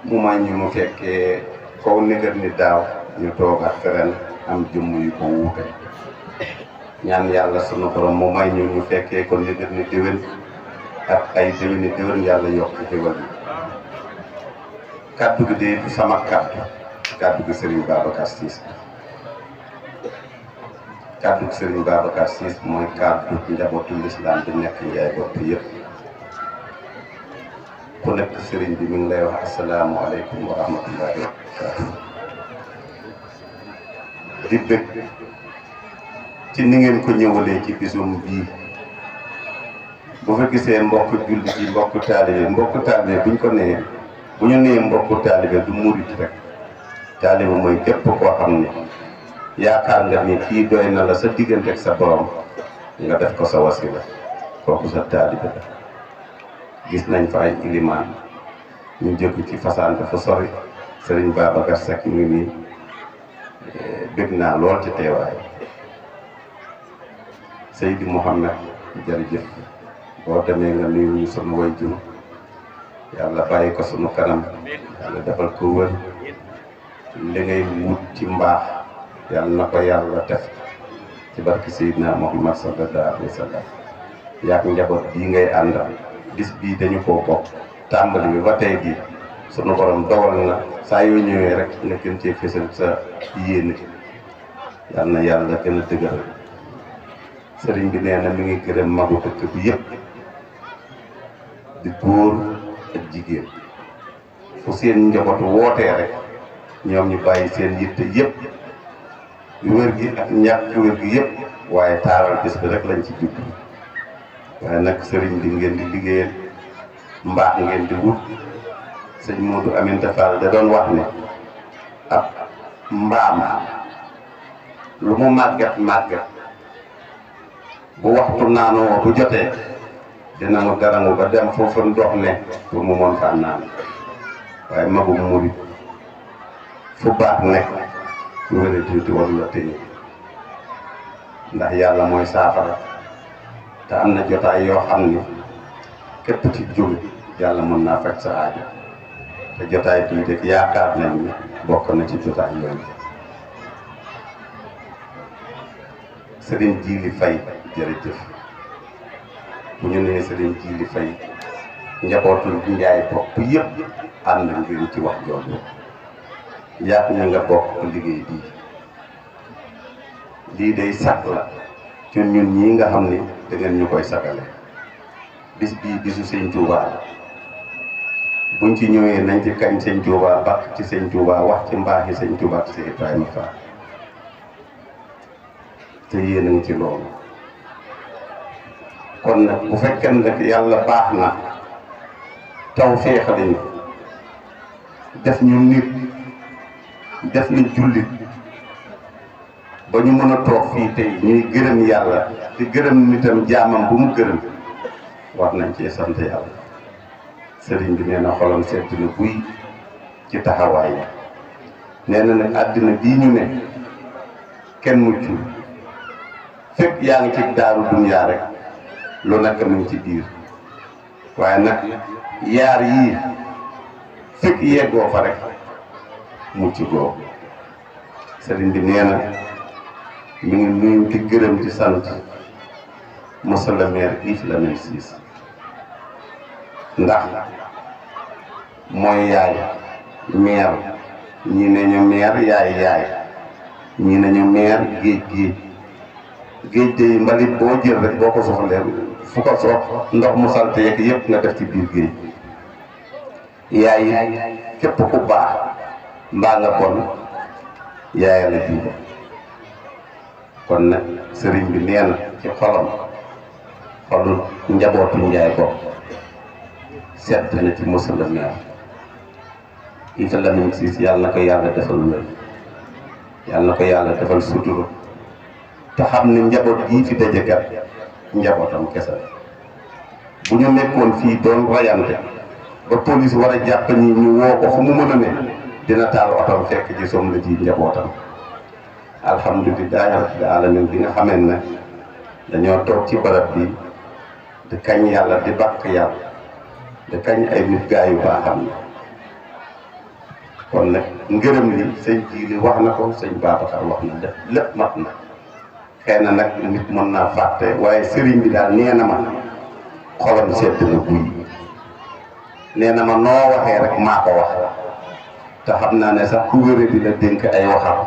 mu may ñu mu fekkee kaw négar ni daaw ñu toog ak ren am jëmm yu ko wuute ñaan yàlla sunu borom mu may ñu ñu fekkee ko négar ni déwén ak ay déwéni déwén yàlla yokk xéwal yi kàddu gi de du sama kàddu gi Serigne Babacar Ciss kàddu gi Serigne Babacar Ciss mooy kàddu njabootu lislaam bi nekk Njaay bopp yëpp ku nekk sëriñ bi mi ngi lay wax asalaamualeykum wa rahmatullahi wa barakatuh di bëgg ci ni ngeen ko ñëwalee ci bisum bii bu fa gisee mbokk jullit yi mbokk taalibe buñ ko nee bu ñu nee mbokk taalibe du murit rek taalibe mooy képp koo xam ne yaakaar nga ni kii doy na la sa diggante ak sa borom nga def ko sa wasila kooku sa taalibe la. gis nañ fa ay ilimaan ñu jóg ci fasaan dafa sori Serigne Babacar Seck mi ngi bëgg naa lool ci teewaay Seydi Mouhamed jërëjëf boo demee nga nuyu ñu sunu waajur yàlla bàyyi ko sunu kanam yàlla defal ko wër li ngay wut ci mbaax yàlla na ko yàlla def ci barki Seydina Muhammad sallallahu alayhi wa sallam yaak njaboot bii ngay àndal bis bii dañu koo bokk tàmbali bi ba tey jii sunu borom dogal na saa yoo ñëwee rek nga gën cee fësal sa yéene yal na yàlla gën a dëgëral sëriñ bi nee na mi ngi gërëm magu dëkk bi yëpp di góor ak jigéen fu seen njabootu wootee rek ñoom ñu bàyyi seen yitte yëpp wér gi ak ñàkk wér gi yëpp waaye taaral bis bi rek lañ ci jublu waaye nag sëriñ bi ngeen di liggéeyal mbaax ngeen di wut sëñ Modou Aminta Fall da doon wax ne ab mbaam lu mu màggat bu waxtu naanoo bu jotee dina mu garangu ba dem foofu ndox ne pour mu mën faa naan waaye magum murit fu baax nekk lu wér tuuti waru la téye ndax yàlla mooy saafara te am na jotaay yoo xam ni képp ci jóg yàlla mën naa faj sa aajo te jotaay bii rek yaakaar nañ ni bokk na ci jotaay yooyu. Serigne Djili Faye jërëjëf bu ñu nee Serigne Djili Faye njabootul Njaay bopp yëpp ànd ngeen ci wax jooju yaat ñu nga bokk liggéey bii lii day sàkk la ci ñun ñii nga xam ni da ngeen ñu koy sagale bis bii bisu Sëñ Tuubaa buñ ci ñëwee nañ ci kañ Sëñ Tuubaa bàkk ci Sëñ Tuubaa wax ci mbaaxi Sëñ Tuubaa ak Sëñ Ibrahima Fall te yéen a ngi ci loolu kon nag bu fekkee nag yàlla baax na taw feexaliñu def ñu nit def ñu jullit ba ñu mën a toog fii tey ñuy gërëm yàlla di gërëm nitam jaamam bu mu gërëm war nañ cee sant yàlla sëriñ bi nee na xolam sedd na buy ci taxawaay yi nee na nag àddina bii ñu ne kenn muccul fekk yaa ngi ci daaru dunyaa rek lu nekk mu ngi ci biir waaye nag yaar yii fekk yeggoo fa rek mucc goo sëriñ bi nee na mi ngi nuyu di gërëm di sant monsieur le maire Yves Lamine Ciss ndax mooy yaay maire ñii ne ñu maire yaay ñii ne ñu maire géej de mbalit boo jël rek boo ko soxlee fu ko sox ndox mu salte yeeg yëpp nga def ci biir géej yaay képp ku baax mbaa nga bon yaaya la jiite kon nag sëriñ bi nee na ci xolam xolu njabootu Njaay bopp sedd na ci monsieur le maire Yves Lamine Ciss yàlla na ko yàlla defal wér yàlla na ko yàlla defal sutura te xam ne njaboot gii fi dajekat njabootam kese bu ñu nekkoon fii doon rayante ba police war a jàpp ñi ñu woo ko fu mu mën a ne dina taal otom fekk ci soom la ci njabootam alhamdulillahi rabbil alamin bi nga xamee ne dañoo toog ci barab bi di kañ yàlla di bàkk yàlla di kañ ay nit gaa yu baaxam ne kon nag ngërëm li sëñ Jili wax na ko sëñ Babacar wax na def lépp mat na xëy na nag nit mën naa fàtte waaye sëriñ bi daal nee na ma xolam sedd na guy nee na ma noo waxee rek maa ko wax te xam naa ne sax ku wére di la dénk ay waxam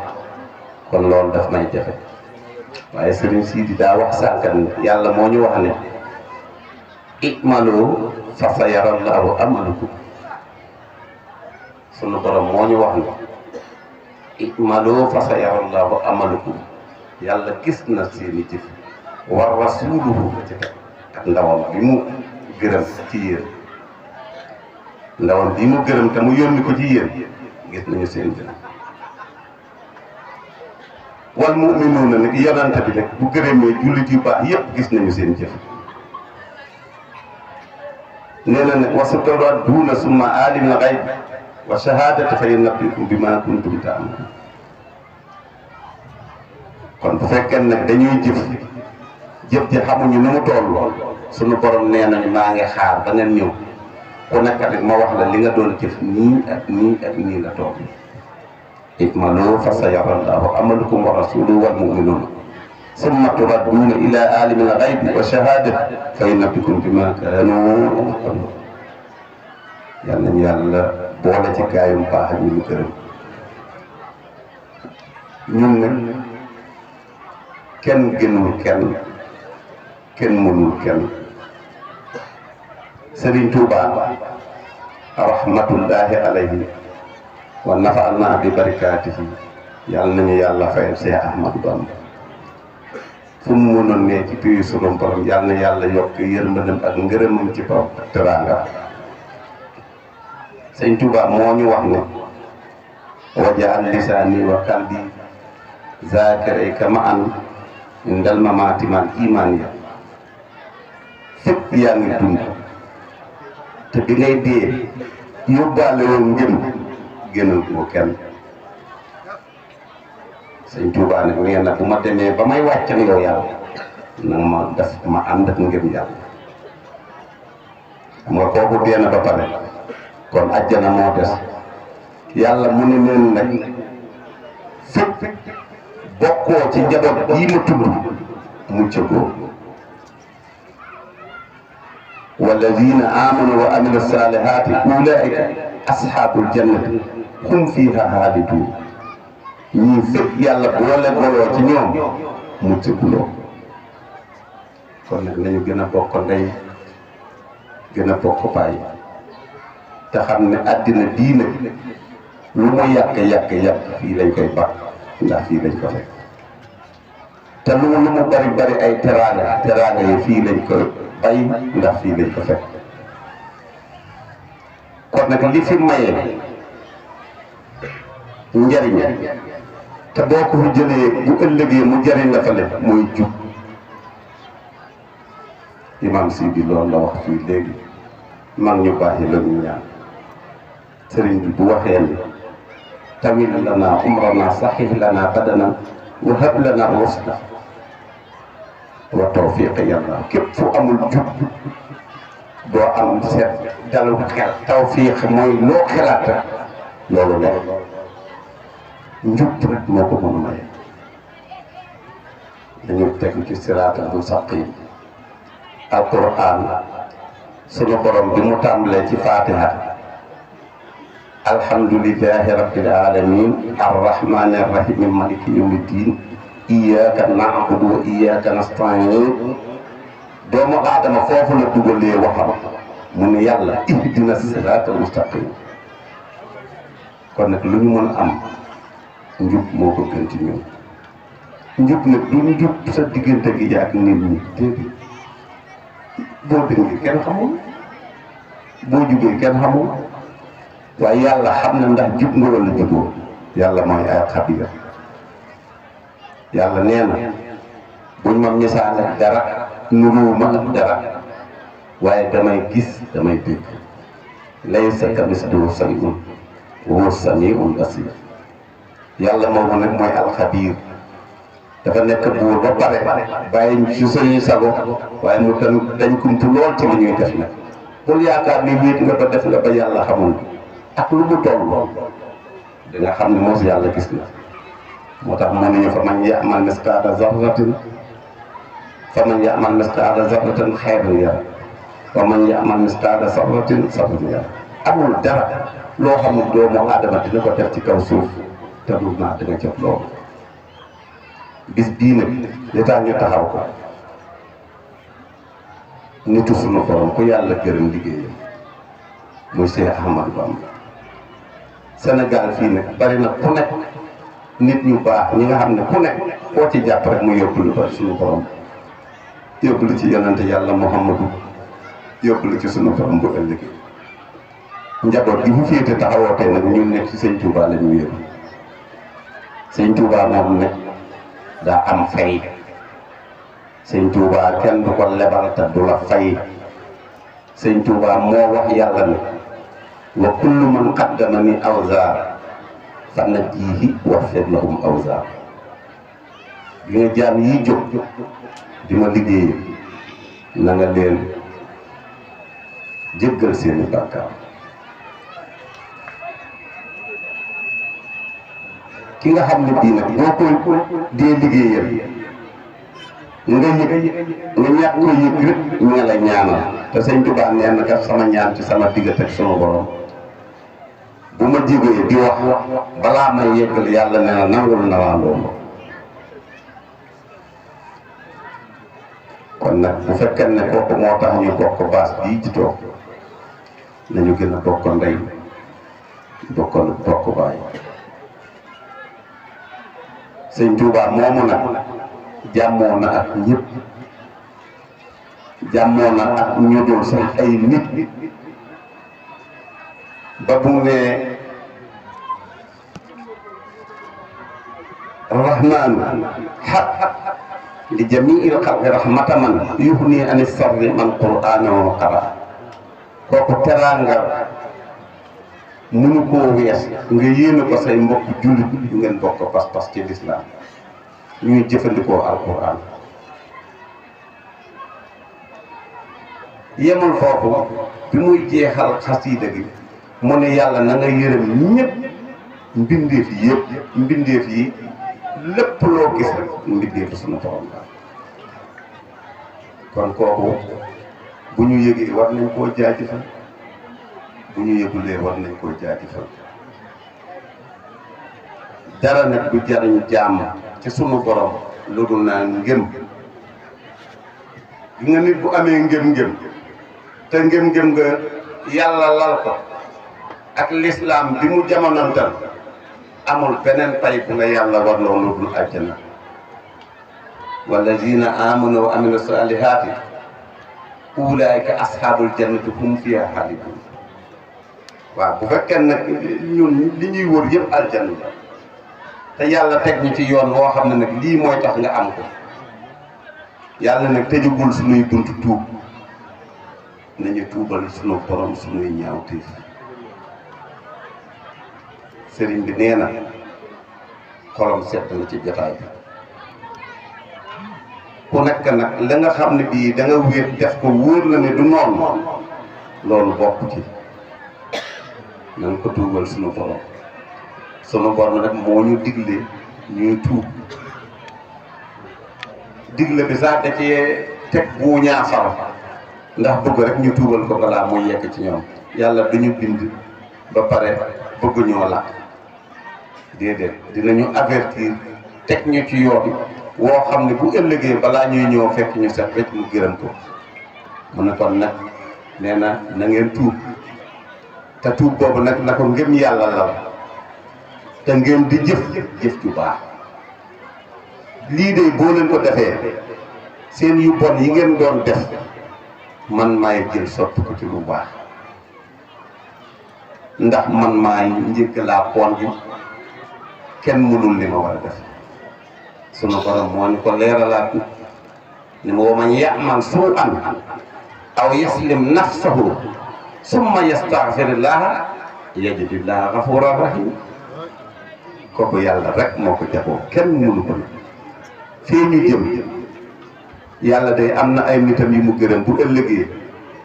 kon loolu daf may jafe waaye sëriñ Sidi daa wax sànkan yàlla moo ñu wax ne i'malu fa sayarallahu amalakum sunu borom moo ñu wax ne i'malu fa sayarallahu amalakum yàlla gis na seeni jëf war rasuluhu ci teg ak ndawam bi mu gërëm ci yéen ndawam bi mu gërëm te mu yónni ko ci yéen gis nañu seen jëf wal mu'minuuna nag yonante bi nag bu gërëmee jullit yu baax yépp gis nañu seen jëf nee na nag wasaturadduuna summa aalimul ghayb wa shahaadati fa yunabbi'ukum bimaa kuntum ta'maluun kon bu fekkee nag dañuy jëf ji xamuñu nu mu toll sunu borom nee nañu maa ngi xaar ba ngeen ñëw ku nekk rek ma wax la li nga doon jëf nii ak nii ak nii la toll i'maluu fa sayara Allaahu amalakum wa rasuluhu wal mu'minuun summa turadduuna ilaa aalimil ghaybi wa shahaadati fa yunabbi'ukum bimaa kaanuu ya'maluun yal nañu yàlla boole ci gaayum baax ak ñu mu gërëm ñun nag kenn gënul kenn mënul kenn Serigne Touba rahmatullahi alayhi wa nafa'na bi barakaatihi yàlla nañu yàlla fayal Cheikh Ahmadou Bamba fu mu mënoon ne ci piyu sunu borom yàlla na yàlla yokk yërmandam ak ngërëmam ci borom teraanga Sëñ Touba moo ñu wax ne waja'al lisaani wa qalbi zaakirayka ma'an indal mamaati mal imaan ya fépp yaa ngi dund te bi ngay dee yóbbaale woon ngëm gënal ko kenn Sëñ Tuubaa nag nee na bu ma demee ba may wàcc ak yow yàlla nag ma def ma ànd ak ngëm yàlla xam nga kooku dee na ba pare kon àjjana moo des yàlla mu ne leen nag fépp bokkoo ci njaboot yi ma tudd mucc ko wallazina amanu wa amilu salihati ulaika ashabul jannati hum fiha xaalidun ñii fépp yàlla boole boloo ci ñoom mucc kuloo kon nag nañu gën a bokk ndey gën a bokk baay te xam ne àddina diine lu mu yàq fii lañ koy baax ndax fii lañ ko fekk te lu mu bari ay teraanga yi fii lañ ko bay ndax fii lañ ko fekk kon nag li fi maye njariñ te boo ko fi jëlee bu ëllëgee mu jariñ la fa le mooy jub imam si bi loolu la wax fii léegi mag ñu baax yi la ñu ñaan sëriñ bi bu waxee ni tamit lana umrana sahih lana badana wa hab lana rusda wa tawfiq yàlla képp fu amul jub doo am seet dalu xel tawfiq mooy loo xelaat rek loolu la njub rek moo ko mën a maye dañu teg ci siraatal mustaqim alquran sunu borom bi mu tàmbalee ci fatiha alhamdulillahi rabbil alamin arrahmani arrahim maliki yawmiddin iyyaka na'budu wa iyyaka nasta'in doomu aadama foofu la dugalee waxam mu ne yàlla ihdina siraatal mustaqim kon nag lu ñu mën a am njub moo ko gën ci ñun njub nag du njub sa diggante gi ak nit ñi déedéet boo dëngee kenn xamul boo jubee kenn xamul waaye yàlla xam na ndax jub nga wala juboo yàlla mooy ay xabiir yàlla nee na buñ ma misaal ak dara nuruuma ak dara waaye damay gis damay dégg laysa kamislihi shay'un wa huwa samii'ul basiir yàlla moomu nag mooy alxabiir dafa nekk buur ba pare bàyyi ci suñuy sago waaye mu tamit dañ kumtu lool ci li ñuy def nag bul yaakaar ni wéet nga ba def nga ba yàlla xamul ak lu mu toll da nga xam ne moos yàlla gis na moo tax mu ne ñu fa man ya'mal misqaala zarratin xayran yara wa man ya'mal misqaala zarratin sharran yara amul dara loo xam ne doomu aadama dina ko def ci kaw suuf te du naa dina jot loolu bis bii nag li tax ñu taxaw ko nitu sunu borom ku yàlla gërëm liggéeyam muy Cheikh Ahmadou Bamba Sénégal fii nag bari na ku nekk nit ñu baax ñi nga xam ne ku nekk koo ci jàpp rek mu yóbbu lu bari suñu borom yóbbu la ci yonante yàlla Muhammadu yóbbu la ci sunu borom bu ëllëg njaboot gi fu féete taxawoote nag ñun nekk ci sëñ Touba la ñu wéeru sëñ Touba moom nag daa am fay sëñ Touba kenn du ko lebal te du la fay sëñ Touba moo wax yàlla ne wa kullu man qaddama ni awzaar fa najjihi waghfir lahum awzaar li nga jaam yi jóg di ma liggéey na nga leen jéggal seeni bàkkaar ki nga xam ne bii nag boo koy dee liggéeyal nga yëg nga ñàkk ko yëg rek ñu nga la ñaanal te sëñ Tuubaa nee na kat sama ñaan ci sama diggante ak sama borom bu ma jégee di wax balaa may yeggal yàlla nee na nangul na laa loolu kon nag bu fekkee ne kooku moo tax ñu bokk baas bii ci toog nañu gën a bokk ndey bokk baay sëñ Tuubaa moomu nag jàmmoo na ak ñëpp jàmmoo na ak ñu dul sax ay nit ba bu ne rahmaanu xaq li jamiil xalqi rahmataman yuxni ani sarri man qur'aanahu qara kooku teraanga mënu koo wees nga yéene ko say mbokk jullit yu ngeen bokk pas-pas ci lislaam ñuy jëfandikoo alquran yemul foofu bi muy jeexal xasiida gi mu ne yàlla na nga yërëm ñëpp mbindeef yi lépp loo gis rek mbindeefu sunu borom la kon kooku bu ñu yëgee war nañ koo jaajëfal bu ñu yëgulee war nañ koo jaajëfal dara nag du jariñ jàmm ci sunu borom lu dul naa ngëm gi nga nit bu amee ngëm-ngëm te ngëm-ngëm nga yàlla lal ko ak lislaam bi mu jamonantal amul beneen pay bu nga yàlla war loo lu dul àjjana wallazina amanu wa amilu salihaati ulaayka ashaabul jannati hum fiha xaalidun waaw bu fekkee nag ñun li ñuy wër yëpp aljanna la te yàlla teg ñu ci yoon woo xam ne nag lii mooy tax nga am ko yàlla nag tëjugul sunuy buntu tuub nañu tuubal sunu borom sunuy ñaawteef sëriñ bi nee na xolam sedd na ci jotaay bi ku nekk nag la nga xam ne bii da nga wéet def ko wóor la ne du noonu loolu bokk ci nañ ko tuubal sunu borom nag moo ñu digle ñuy tuub digle bi sax da cee teg bu ñaafar ndax bëgg rek ñu tuubal ko balaa muy yekk ci ñoom yàlla duñu bind ba pare bëgg ñoo lakk déedéet dinañu avertir teg ñu ci yoon woo xam ne bu ëllëgee balaa ñuy ñëw fekk ñu set rek mu gërëm ko mu ne kon nag nee na na ngeen tuub te tuub boobu nag na ko ngëm yàlla lal te ngeen di jëf ju baax lii de boo leen ko defee seen yu bon yi ngeen doon def man maay jël soppi ko ci lu baax ndax man maay njëkk laa poon bi kenn mënul li ma war a def sunu borom moo ñu ko leeralaat ni ma wa man ya'mal suu'an aw yaslim nafsahu summa yastaghfirillaha yajidillaha ghafuran rahim kooku yàlla rek moo ko jagoo kenn mënu ko fii ñu jëm yàlla day am na ay nitam yi mu gërëm bu ëllëgee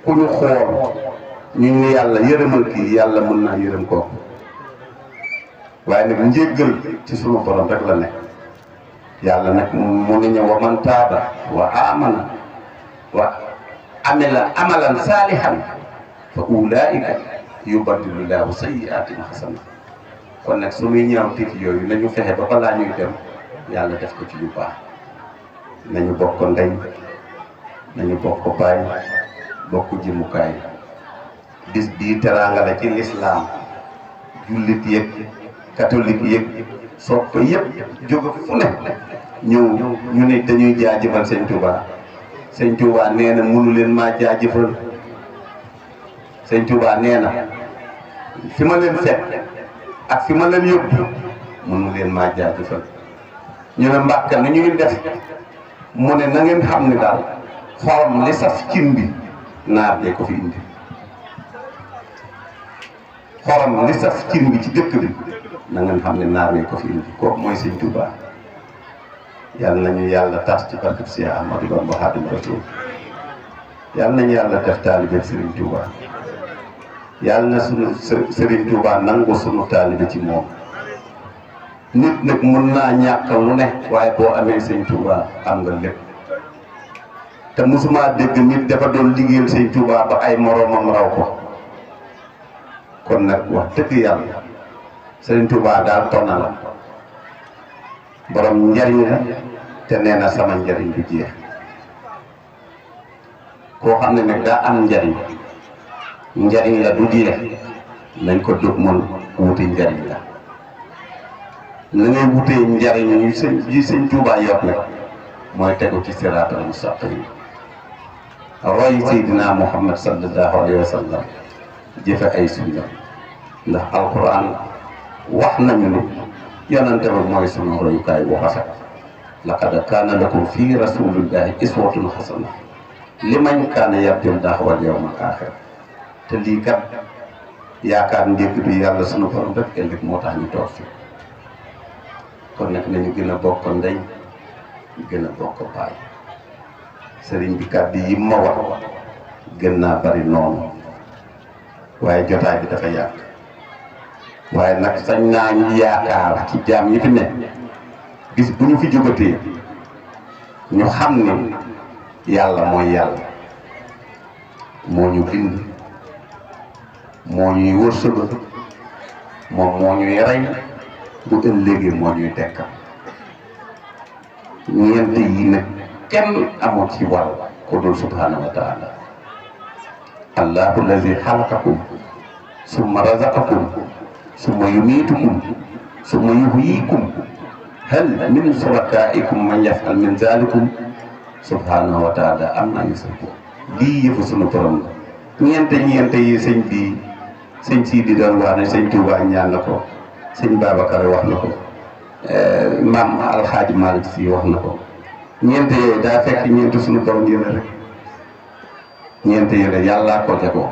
ku ñu xool ñu ni yàlla yërëmal kii yàlla mën naa yërëm kooku waaye nag njéggal ci sunu borom rek la nekk yàlla nag mu ne ñëw wa man taaba wa amana wa amila amalan saalihan fa ulaika yubaddilu laahu sayyi'aatihim hasanat kon nag suñuy ñaaw tiit yooyu nañu fexe ba balaa ñuy dem yàlla def ko ci lu baax nañu bokk ndey nañu bokk baay bokk jëmukaay bis bii teraanga la ci lislaam jullit yëg catholique yëg sopp yëpp jóge fu ne ñëw ñu ne dañuy jaajëfal sëñ Touba sëñ Touba nee na mënu leen maa jaajëfal sëñ Touba nee na fi ma leen fekk ak fi ma leen yóbbu mënu leen maa jaajëfal ñu ne Mbàkke nu ñuy def mu ne na ngeen xam ne daal xorom li saf cin bi naar dee ko fi indi xorom li saf cin bi ci dëkk bi na ngeen xam ne naar dee ko fi indi kooku mooy sëñ Touba yàlla nañu yàlla tas ci barkeb Cheikh Ahmadou Bamba Xaadimu Rasuul yàlla nañu yàlla def taalibe Serigne Touba yàlla na sunu Serigne Touba nangu sunu taalibe ci moom nit nag mën naa ñàkk lu ne waaye boo amee sëñ Touba am nga lépp te mosuma dégg nit dafa doon liggéeyal sëñ Touba ba ay moroomam raw ko kon nag wax dëgg yàlla Serigne Touba daal tonna la borom njariñ la te nee na sama njariñ du jeex koo xam ne nag daa am njariñ la du jeex nañ ko jóg mën wuti njariñ la la ngay wutee njariñ yi sëñ Touba yor nag mooy tegu ci siraatal mustaqim roy Seydina Muhammad sallallahu alayhi wa sallam jëfe ay sunna ndax alquran wax nañu ne yonante ba mooy sunu royukaay bu rafet laqad kaana lakum fii rasulillahi iswatun hasana liman kaana yarju llaaha wal yawmal aaxir te lii kat yaakaar njëkk bi yàlla sunu borom rek ëllëg moo tax ñu toog fi kon nag nañu gën a bokk ndey gën a bokk baay sëriñ bi kàddu yi ma wax gën naa bari noonu waaye jotaay bi dafa yàgg waaye nag sañ naa ñu yaakaar ci jaam yi fi ne bis bu ñu fi jógatee ñu xam ne yàlla mooy yàlla moo ñu bind moo ñuy wërsëgal moom moo ñuy rey bu ëllëgee moo ñuy dekkal ñeent yi nag kenn amul ci wàll ko dul subhanahu wa taala allahu allazi xalaqakum summa razaqakum summa yumiitukum summa yuhyikum hal min surakaikum man yafal min zalikum subhanahu wa taala am nañu sa ko lii yëfu sunu borom la ñeente yi sëñ Sidi doon wax ne sëñ Touba ñaan na ko sëñ Babacar wax na ko maam Alxaaji Malick Si wax na ko ñeente yooyu daa fekk ñeente sunu borom yële rek ñeente yële yàllaa ko jagoo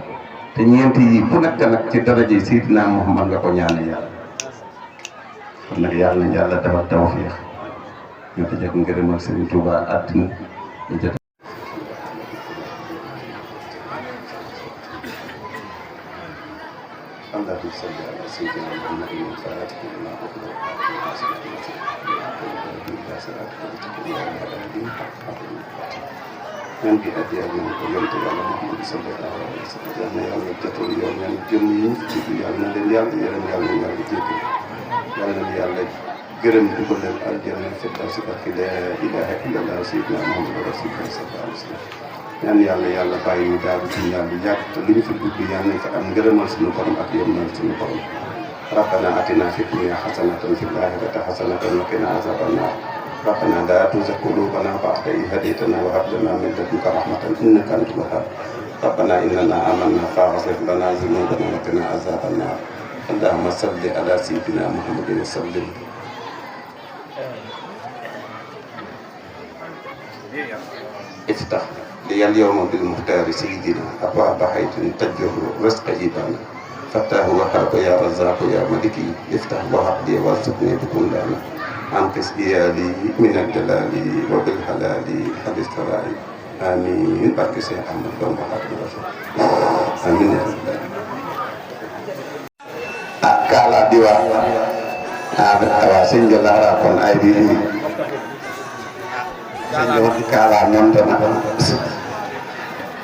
te ñeent yi ku nekk nag ci daraja Seydina Muhammad nga ko ñaane yàlla kon nag yàlla na yàlla defal tawfiix ñu ko jëkk ngërëmal Sëriñ Touba àddina ñu jot allahumma salli ala sayyidina Muhammadin al-faatihi limaa ughliqa ñaan bi addiya ñu ko yonte yàlla Muhammad sallallahu alayhi wa sallam yal na yàlla jotul yoon ñaan jëm yi ci yàlla na leen yàlla yërëm yàlla yàlla jéggal yàlla na yàlla gërëm dugal leen aljanna firdawsi barke laa ilaaha illallah sayyidina Muhammad rasulullah sallallahu alayhi wa sallam ñaan yàlla bàyyi ñu daal ci ñaan lu yàgg te lu ñu fi dugg yàlla nañ fa am ngërëmal suñu borom ak yërmal suñu borom rabbana atina fi dunya hasanatan wa fil akhirati hasanatan wa qina azaban nar ربنا لا تزغ قلوبنا بعد إذ هديتنا وهب لنا من لدنك رحمة إنك أنت الوهاب ربنا إننا آمنا فاغفر لنا ذنوبنا وقنا عذاب النار اللهم صل على سيدنا محمد وسلم افتح لي اليوم بالمختار سيدنا أبواب حيث تجر رزق جبانا فتاه وهاب يا رزاق يا ملكي افتح وهب لي وارزقني بكل لنا أنقذ إيالي من الجلال وبالحلال حديث ترائي آمين barke Seex Ahmadu Bamba Xaadimu Rasuul amiin ya rabbi kala diwa awa sëñ Lara kon ay bi indi sëñ kala montana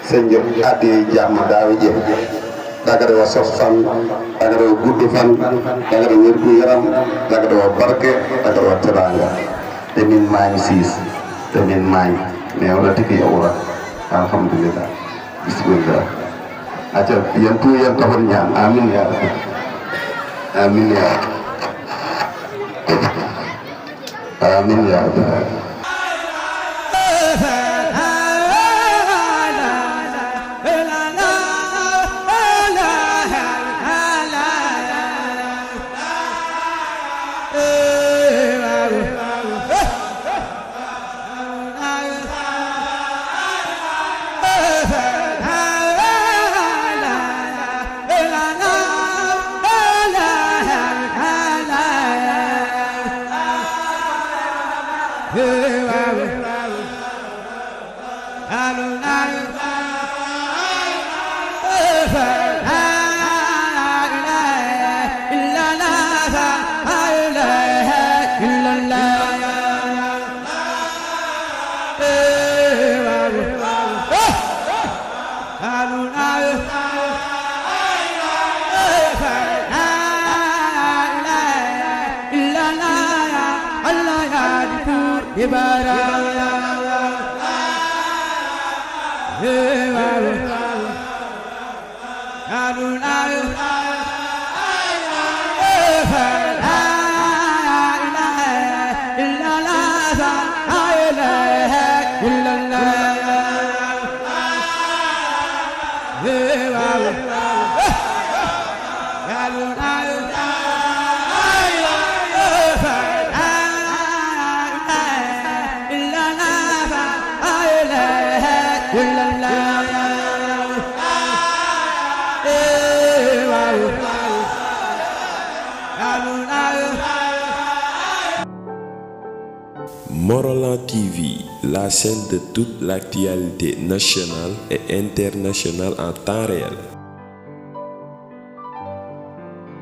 sëñ addi jàmm daawi jëf daga wa sos fan daga wa gudd fan daga wér gu yaram daga wa barke daga wa teranga te min maa ngi siis te min maa ngi neew na tiki yow la alhamdulillah bismillah aca yéen tout yéen taxul ñaan amin ya rabbi amin ya amin ya rabbi Morolan TV, la chaîne de toute l'actualité nationale et internationale en temps réel.